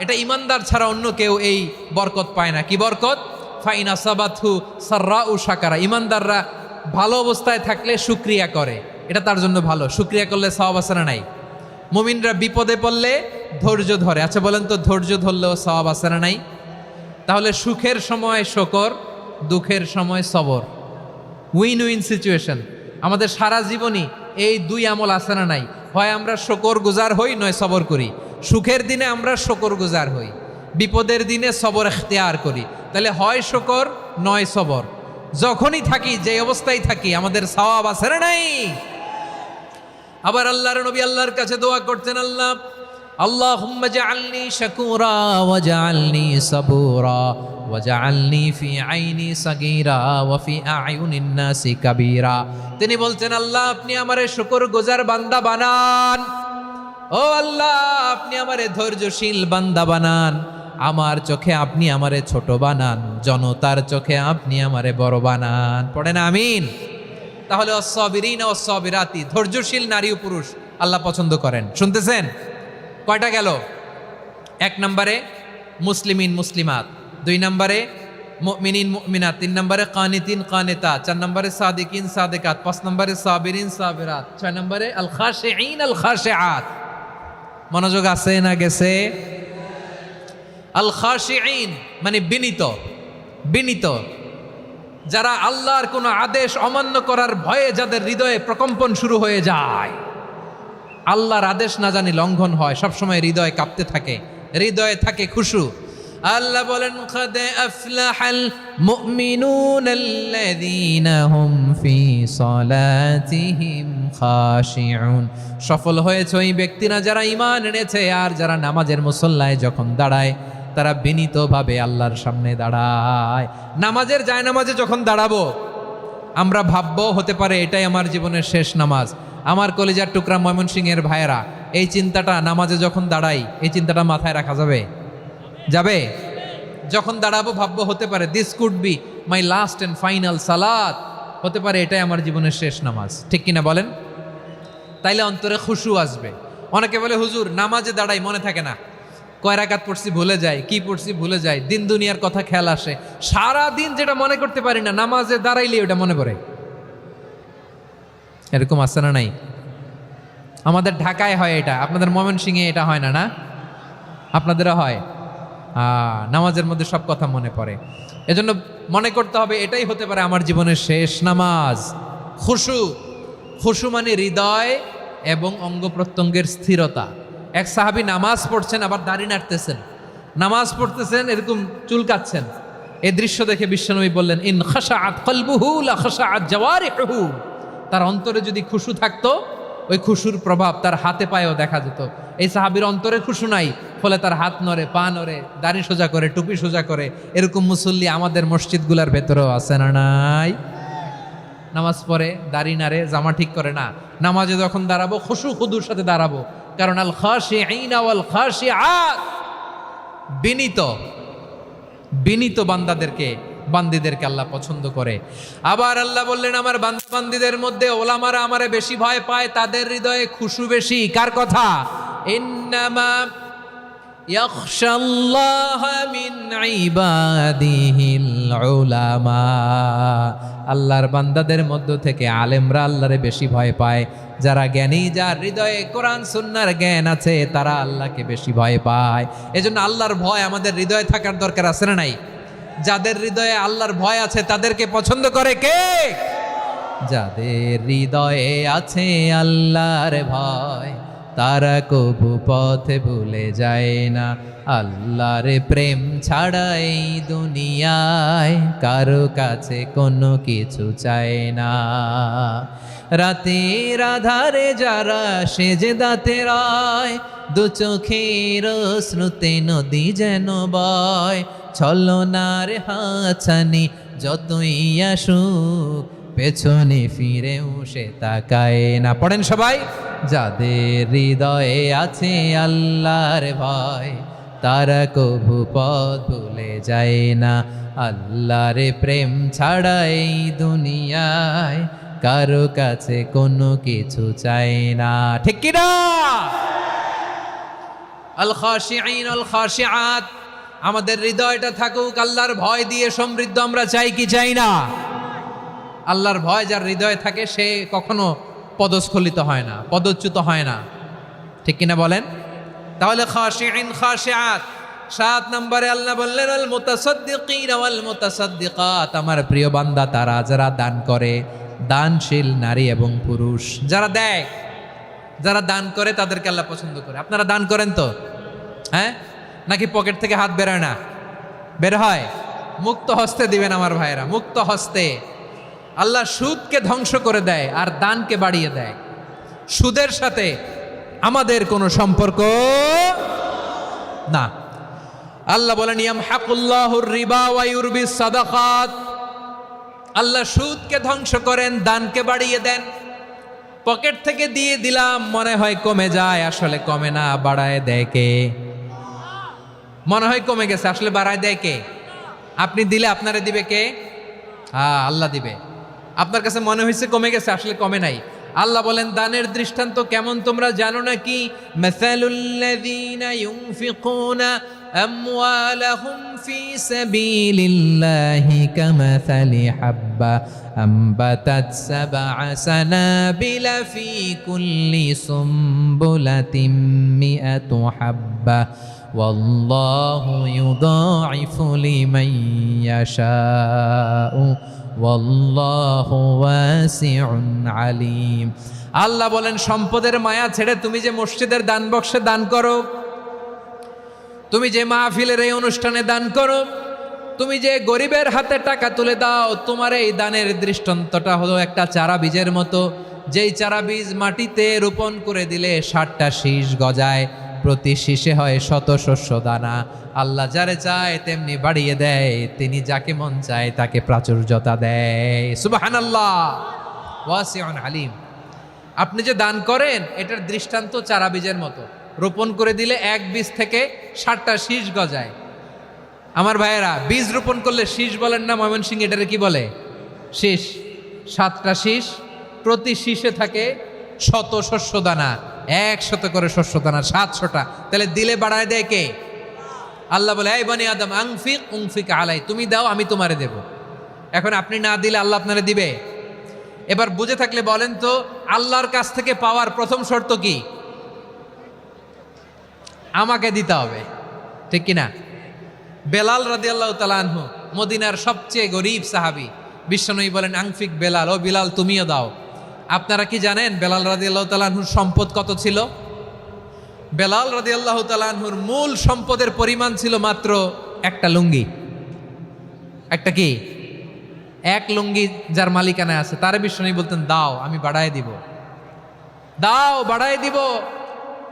এটা ইমানদার ছাড়া অন্য কেউ এই বরকত পায় না। কি বরকত? ফাইন আসাবাতহু সাররাউ শাকারা, ইমানদাররা ভালো অবস্থায় থাকলে শুকরিয়া করে, এটা তার জন্য ভালো। শুকরিয়া করলে সওয়াব আছে না নাই? মুমিনরা বিপদে পড়লে ধৈর্য ধরে। আচ্ছা বলেন তো, ধৈর্য ধরলেও সওয়াব আছে না নাই? তাহলে সুখের সময় শকর, দুঃখের সময় সবর, উইন উইন সিচুয়েশন। আমাদের সারা জীবনই এই দুই আমল আছে না নাই? হয় আমরা শকর গুজার হই, নয় সবর করি। সুখের দিনে আমরা শকর গুজার হই, বিপদের দিনে সবর ইখতিয়ার করি। তাহলে হয় শকর নয় সবর। যখনই থাকি, যে অবস্থায় থাকি, আমাদের সওয়াব আছে না নাই? আবার আল্লাহর নবী আল্লাহর কাছে দোয়া করতেন, আল্লাহ আল্লাহুম্মা জাআলনি শাকুরা ওয়াজআলনি সাবুরা ওয়াজআলনি ফি আইনি সাগীরা ওয়া ফি আ'য়ুনিন নাসি কাবীরা। তিনি বলতেন, আল্লাহ আপনি আমারে শুকরগুজার বান্দা বানান, ও আল্লাহ আপনি আমারে ধৈর্যশীল বান্দা বানান, আমার চোখে আপনি আমারে ছোট বানান, জনতার চোখে আপনি আমারে বড় বানান। পড়েন আমিন। তাহলে আস-সাবিরিনা ওয়াস-সাবিরাতি, ধৈর্যশীল নারী ও পুরুষ আল্লাহ পছন্দ করেন। শুনতেছেন? কয়টা গেল? 1 নম্বরে মুসলিমিন মুসলিমাত, 2 নম্বরে মুমিনিন মুমিনাত, 3 নম্বরে কানিতিন কানিতাত, 4 নম্বরে সাদিকিন সাদিকাত, 5 নম্বরে সাবিরিন সাবিরাত, 6 নম্বরে আল খাশিঈন আল খাশিআত। মনোযোগ আছে না গেছে? আল খাশিঈন মানে বিনীত, বিনীত, যারা আল্লাহর কোনো আদেশ অমান্য করার ভয়ে যাদের হৃদয়ে প্রকম্পন শুরু হয়ে যায়, আল্লাহর আদেশ না জানি লঙ্ঘন হয়, সবসময় হৃদয় কাঁপতে থাকে, হৃদয়ে থাকে খুশু। আল্লাহ বলেন, قد أفلح المؤمنون الذين هم في صلاتهم خاشعون। সফল হয়েছে ওই ব্যক্তিরা যারা ঈমান এনেছে আর যারা নামাজের মুসল্লায় যখন দাঁড়ায় তারা বিনীতভাবে আল্লাহর সামনে দাঁড়ায়। নামাজের জায়নামাজে যখন দাঁড়াবো আমরা ভাববো হতে পারে এটাই আমার জীবনের শেষ নামাজ। আমার কলিজার টুকরা ময়মনসিংহের ভাইয়েরা, এই চিন্তাটা নামাজে যখন দাঁড়াই, এই চিন্তাটা মাথায় রাখা যাবে? যাবে? যখন দাঁড়াবো ভাববো হতে পারে this could be my last and final সালাত, হতে পারে এটাই আমার জীবনের শেষ নামাজ। ঠিক কিনা বলেন? তাইলে অন্তরে খুশু আসবে। অনেকে বলে, হুজুর নামাজে দাঁড়াই মনে থাকে না, কয় রাকাত পড়ছি ভুলে যায়, কি পড়ছি ভুলে যায়, দিন দুনিয়ার কথা খেয়াল আসে, সারা দিন যেটা মনে করতে পারি না নামাজে দাঁড়াইলে ওটা মনে পড়ে। এরকম আছে না নাই? আমাদের ঢাকায় হয় এটা, আপনাদের ময়মনসিংহে এটা হয় না? না, আপনাদেরও হয়। নামাজের মধ্যে সব কথা মনে পড়ে। এজন্য মনে করতে হবে এটাই হতে পারে আমার জীবনের শেষ নামাজ। খুশু, খুশু মানে হৃদয় এবং অঙ্গ প্রত্যঙ্গের স্থিরতা। এক সাহাবী নামাজ পড়ছেন আবার দাড়ি নাড়তেছেন, নামাজ পড়তেছেন এরকম চুলকাচ্ছেন। এই দৃশ্য দেখে বিশ্বনবী বললেন, ইন খাশাআত কলবুহু লা খাশাআত জাওয়ারিহুহু। তার অন্তরে যদি খুশু থাকতো ওই খুশুর প্রভাব তার হাতে পায়েও দেখা যেত। এই সাহাবীর অন্তরে খুশু নাই, ফলে তার হাত নড়ে, পা নড়ে, দাড়ি সোজা করে, টুপি সোজা করে। এরকম মুসল্লি আমাদের মসজিদগুলোর ভেতরেও আছে না নাই? নামাজ পড়ে, দাড়ি নাড়ে, জামা ঠিক করে না, নামাজে যখন দাঁড়াবো খুশু খুদুর সাথে দাঁড়াবো, কারণ আল খাশিঈনা ওয়াল খাশিআত, বিনীত বান্দিদেরকে আল্লাহ পছন্দ করে। আবার আল্লাহ বললেন, আমার বান্দিদের মধ্যে ওলামারা আমারে বেশি ভয় পায়, তাদের হৃদয়ে খুশু বেশি। কার কথা? ইন্নামা ইয়াখশাল্লাহা মিন ইবাদিহিল উলামা। আল্লাহর বান্দাদের মধ্য থেকে আলেমরা আল্লাহরে বেশি ভয় পায়। যারা জ্ঞানী, যার হৃদয়ে কোরআন সুন্নাহর জ্ঞান আছে, তারা আল্লাহকে বেশি ভয় পায়। এজন্য আল্লাহর ভয় আমাদের হৃদয়ে থাকার দরকার আছে না নাই? যাদের হৃদয়ে আল্লাহর ভয় আছে তাদেরকে পছন্দ করে কে? যাদের হৃদয়ে আছে আল্লাহর ভয়, তারা কবু পথে ভুলে যায় না। আল্লাহর প্রেম ছাড়া এই দুনিয়ায় কারো কাছে কোনো কিছু চায় না। রাতের আধারে যারা সেজদাতে রয়, দু চোখের শ্রুতে নদী যেন বয়। ছলনার হাতছানি যতই আসুক, পেছনে ফিরেও সে তাকায় না। পড়েন সবাই। যাদের হৃদয়ে আছে আল্লাহর ভয়, তারা কবু পথ ভুলে যায় না। আল্লাহর প্রেম ছাড়া এই দুনিয়ায় কারো কাছে কোনো কিছু চায় না। ঠিক কি না? আল খাশিঈন আল খাশিআত, আমাদের হৃদয়টা থাকুক আল্লাহর ভয় দিয়ে সমৃদ্ধ। আমরা চাই কি চাই না? আল্লাহর ভয় যার হৃদয়ে থাকে সে কখনো পদস্খলিত হয় না, পদচ্যুত হয় না। ঠিক কিনা বলেন? তাহলে খাশিঈন খাশিআত। 7 নম্বরে আল্লাহ বললেন আল মুতাসাদ্দিকিন ওয়াল মুতাসাদ্দিকাত, আমার প্রিয় বান্দা তারা যারা দান করে, দানশীল নারী এবং পুরুষ যারা দেয়, যারা দান করে তাদেরকে আল্লাহ পছন্দ করে। আপনারা দান করেন তো? হ্যাঁ, নাকি পকেট থেকে হাত বেরোয় না? বের হয়। মুক্ত হস্তে দিবেন আমার ভাইয়েরা, মুক্ত হস্তে। আল্লাহ সুদকে ধ্বংস করে দেয় আর দানকে বাড়িয়ে দেয়। সুদের সাথে আমাদের কোনো সম্পর্ক না। আল্লাহ বলেন ইয়ামহাকুল্লাহুর রিবা ওয়া ইউরবিস সাদাকাত, আল্লাহ সুদকে ধ্বংস করেন, দানকে বাড়িয়ে দেন। পকেট থেকে দিয়ে দিলাম, মনে হয় কমে যায়, আসলে কমে না, বাড়ায় দেয় কে? মনে হয় কমে গেছে, আসলে বাড়ায় দেয় কে? আপনি দিলে আপনারে দিবে কে? হ্যাঁ, আল্লাহ দিবে। আপনার কাছে মনে হয়েছে কমে গেছে, আসলে কমে নাই। আল্লাহ বলেন দানের দৃষ্টান্ত কেমন তোমরা জানো নাকি? মাসালুল্লাযীনা ইউনফিকুনা আমওয়ালাহুম ফি সাবিলিল্লাহি কামাসালি হাব্বা আম্বাতাত সাবআ সানাবিলা ফি কুল্লি সুমবুলাতিন মিআতু হাব্বা ওয়াল্লাহু ইউদাঈফু লিমান ইয়াশাউ ওয়াল্লাহু ওয়াসিউন আলিম। আল্লাহ বলেন সম্পদের মায়া ছেড়ে তুমি যে মসজিদের দান বক্সে দান করো, তুমি যে মাহফিলের এই অনুষ্ঠানে দান করো, তুমি যে গরিবের হাতে টাকা তুলে দাও, তোমার এই দানের দৃষ্টান্তটা হলো একটা চারা বীজের মতো। যেই চারা বীজ মাটিতে রোপণ করে দিলে 60টা শীষ গজায়, প্রতি শীষে হয় শত শস্য দানা। আল্লাহ যারে চায় তেমনি বাড়িয়ে দেয়, তিনি যাকে মন চায় তাকে প্রাচুর্যতা দেয়। সুবহানাল্লাহ, ওয়াসিউন আলিম। আপনি যে দান করেন এটার দৃষ্টান্ত চারা বীজের মতো, রোপণ করে দিলে এক বীজ থেকে 60টা শীষ গজায়। আমার ভাইয়েরা, বীজ রোপণ করলে শীষ বলেন না ময়মনসিংহ, এটারে কি বলে? শীষ। 7টা শীষ, প্রতি শীষে থাকে শত শস্য দানা, 100 করে শস্য দানা, 700টা। তাহলে দিলে বাড়ায় দেয় কে? আল্লাহ বলে এই বনি আদম আনফিক উনফিক আলাই, তুমি দাও আমি তোমারে দেব। এখন আপনি না দিলে আল্লাহ আপনারে দিবে? এবার বুঝে থাকলে বলেন তো, আল্লাহর কাছ থেকে পাওয়ার প্রথম শর্ত কি? আমাকে দিতে হবে, ঠিক কিনা? বেলাল রাদিয়াল্লাহু তাআলা আনহু মদিনার সবচেয়ে গরীব সাহাবী, বিশ্বনবী বলেন আনফিক বেলাল, ও বিলাল তুমিও দাও। আপনারা কি জানেন বেলাল রাদিয়াল্লাহু তাআলা আনহুর সম্পদ কত ছিল? বেলাল রাদিয়াল্লাহু তাআলা আনহুর মূল সম্পদের পরিমাণ ছিল মাত্র একটা লুঙ্গি। একটা কি? এক লুঙ্গি যার মালিকানায় আছে, তারে বিশ্বনবী বলতেন দাও আমি বাড়ায় দিব। দাও, বাড়াই দিব।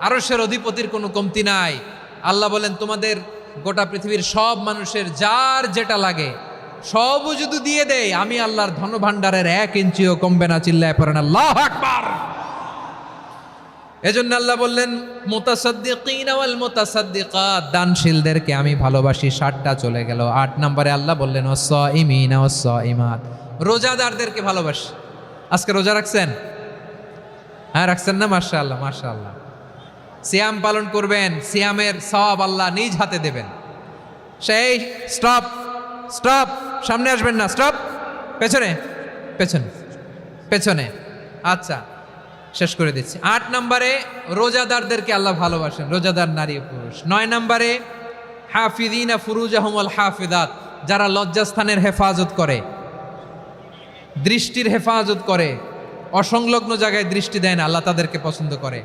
আরশের অধিপতির কোনো কমতি নাই। আল্লাহ বলেন তোমাদের গোটা পৃথিবীর সব মানুষের যার যেটা লাগে সবও যদি দিয়ে দেয়, আমি আল্লাহর ধনভাণ্ডারের 1 ইঞ্চিও কমবে না। চিল্লায় পড়েন আল্লাহু আকবার। এজন্য আল্লাহ বললেন মুতাসাদ্দিকিনা ওয়াল মুতাসাদ্দিকাত, দানশীলদেরকে আমি ভালোবাসি। 60টা চলে গেল। 8 নম্বরে আল্লাহ বললেন ওয়াসসাইমিনা ওয়াসসাইমাত, রোজাদারদেরকে ভালোবাসি। আজকে রোজা রাখছেন? হ্যাঁ রাখছেন না? মাশাআল্লাহ মাশাআল্লাহ। সিয়াম পালন করবেন, সিয়ামের সওয়াব আল্লাহ নিজ হাতে দেবেন। সেই স্টপ স্টপ, সামনে আসবেন না, স্টপ, পেছনে পেছনে পেছনে। আচ্ছা শেষ করে দিচ্ছি। 8 নম্বরে রোজাদারদেরকে আল্লাহ ভালোবাসেন, রোজাদার নারী ও পুরুষ। 9 নম্বরে হাফিযিনা ফুরুজাহুম ওয়াল হাফিযাত, যারা লজ্জাস্থানের হেফাজত করে, দৃষ্টির হেফাজত করে, অসংলগ্ন জায়গায় দৃষ্টি দেয় না, আল্লাহ তাদেরকে পছন্দ করে।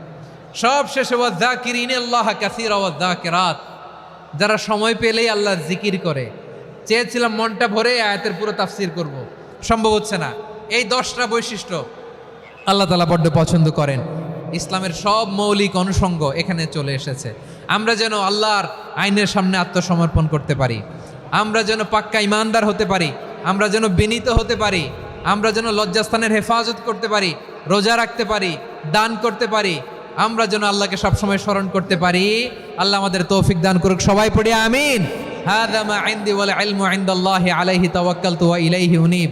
সব শেষে ওয়াযাকিরিনাল্লাহ কাসীরা ওয়াযাকিরাত, যারা সময় পেলেই আল্লাহর জিকির করে। চেয়েছিলাম মনটা ভরে আয়াতের পুরো তাফসীর করব, সম্ভব হচ্ছে না। এই 10টা বৈশিষ্ট্য আল্লাহ তাআলা বড্ড পছন্দ করেন। ইসলামের সব মৌলিক অনুষঙ্গ এখানে চলে এসেছে। আমরা যেন আল্লাহর আইনের সামনে আত্মসমর্পণ করতে পারি, আমরা যেন পাক্কা ইমানদার হতে পারি, আমরা যেন বিনীত হতে পারি, আমরা যেন লজ্জাস্থানের হেফাজত করতে পারি, রোজা রাখতে পারি, দান করতে পারি, আমরা যেন আল্লাহকে সবসময় স্মরণ করতে পারি। আল্লাহ আমাদের তৌফিক দান করুক। সবাই পড়ি আমিন। হাযা মা ইনদি ওয়াল ইলমু ইনদাল্লাহি আলাইহি তাওয়াক্কালতু ওয়া ইলাইহি উনীব।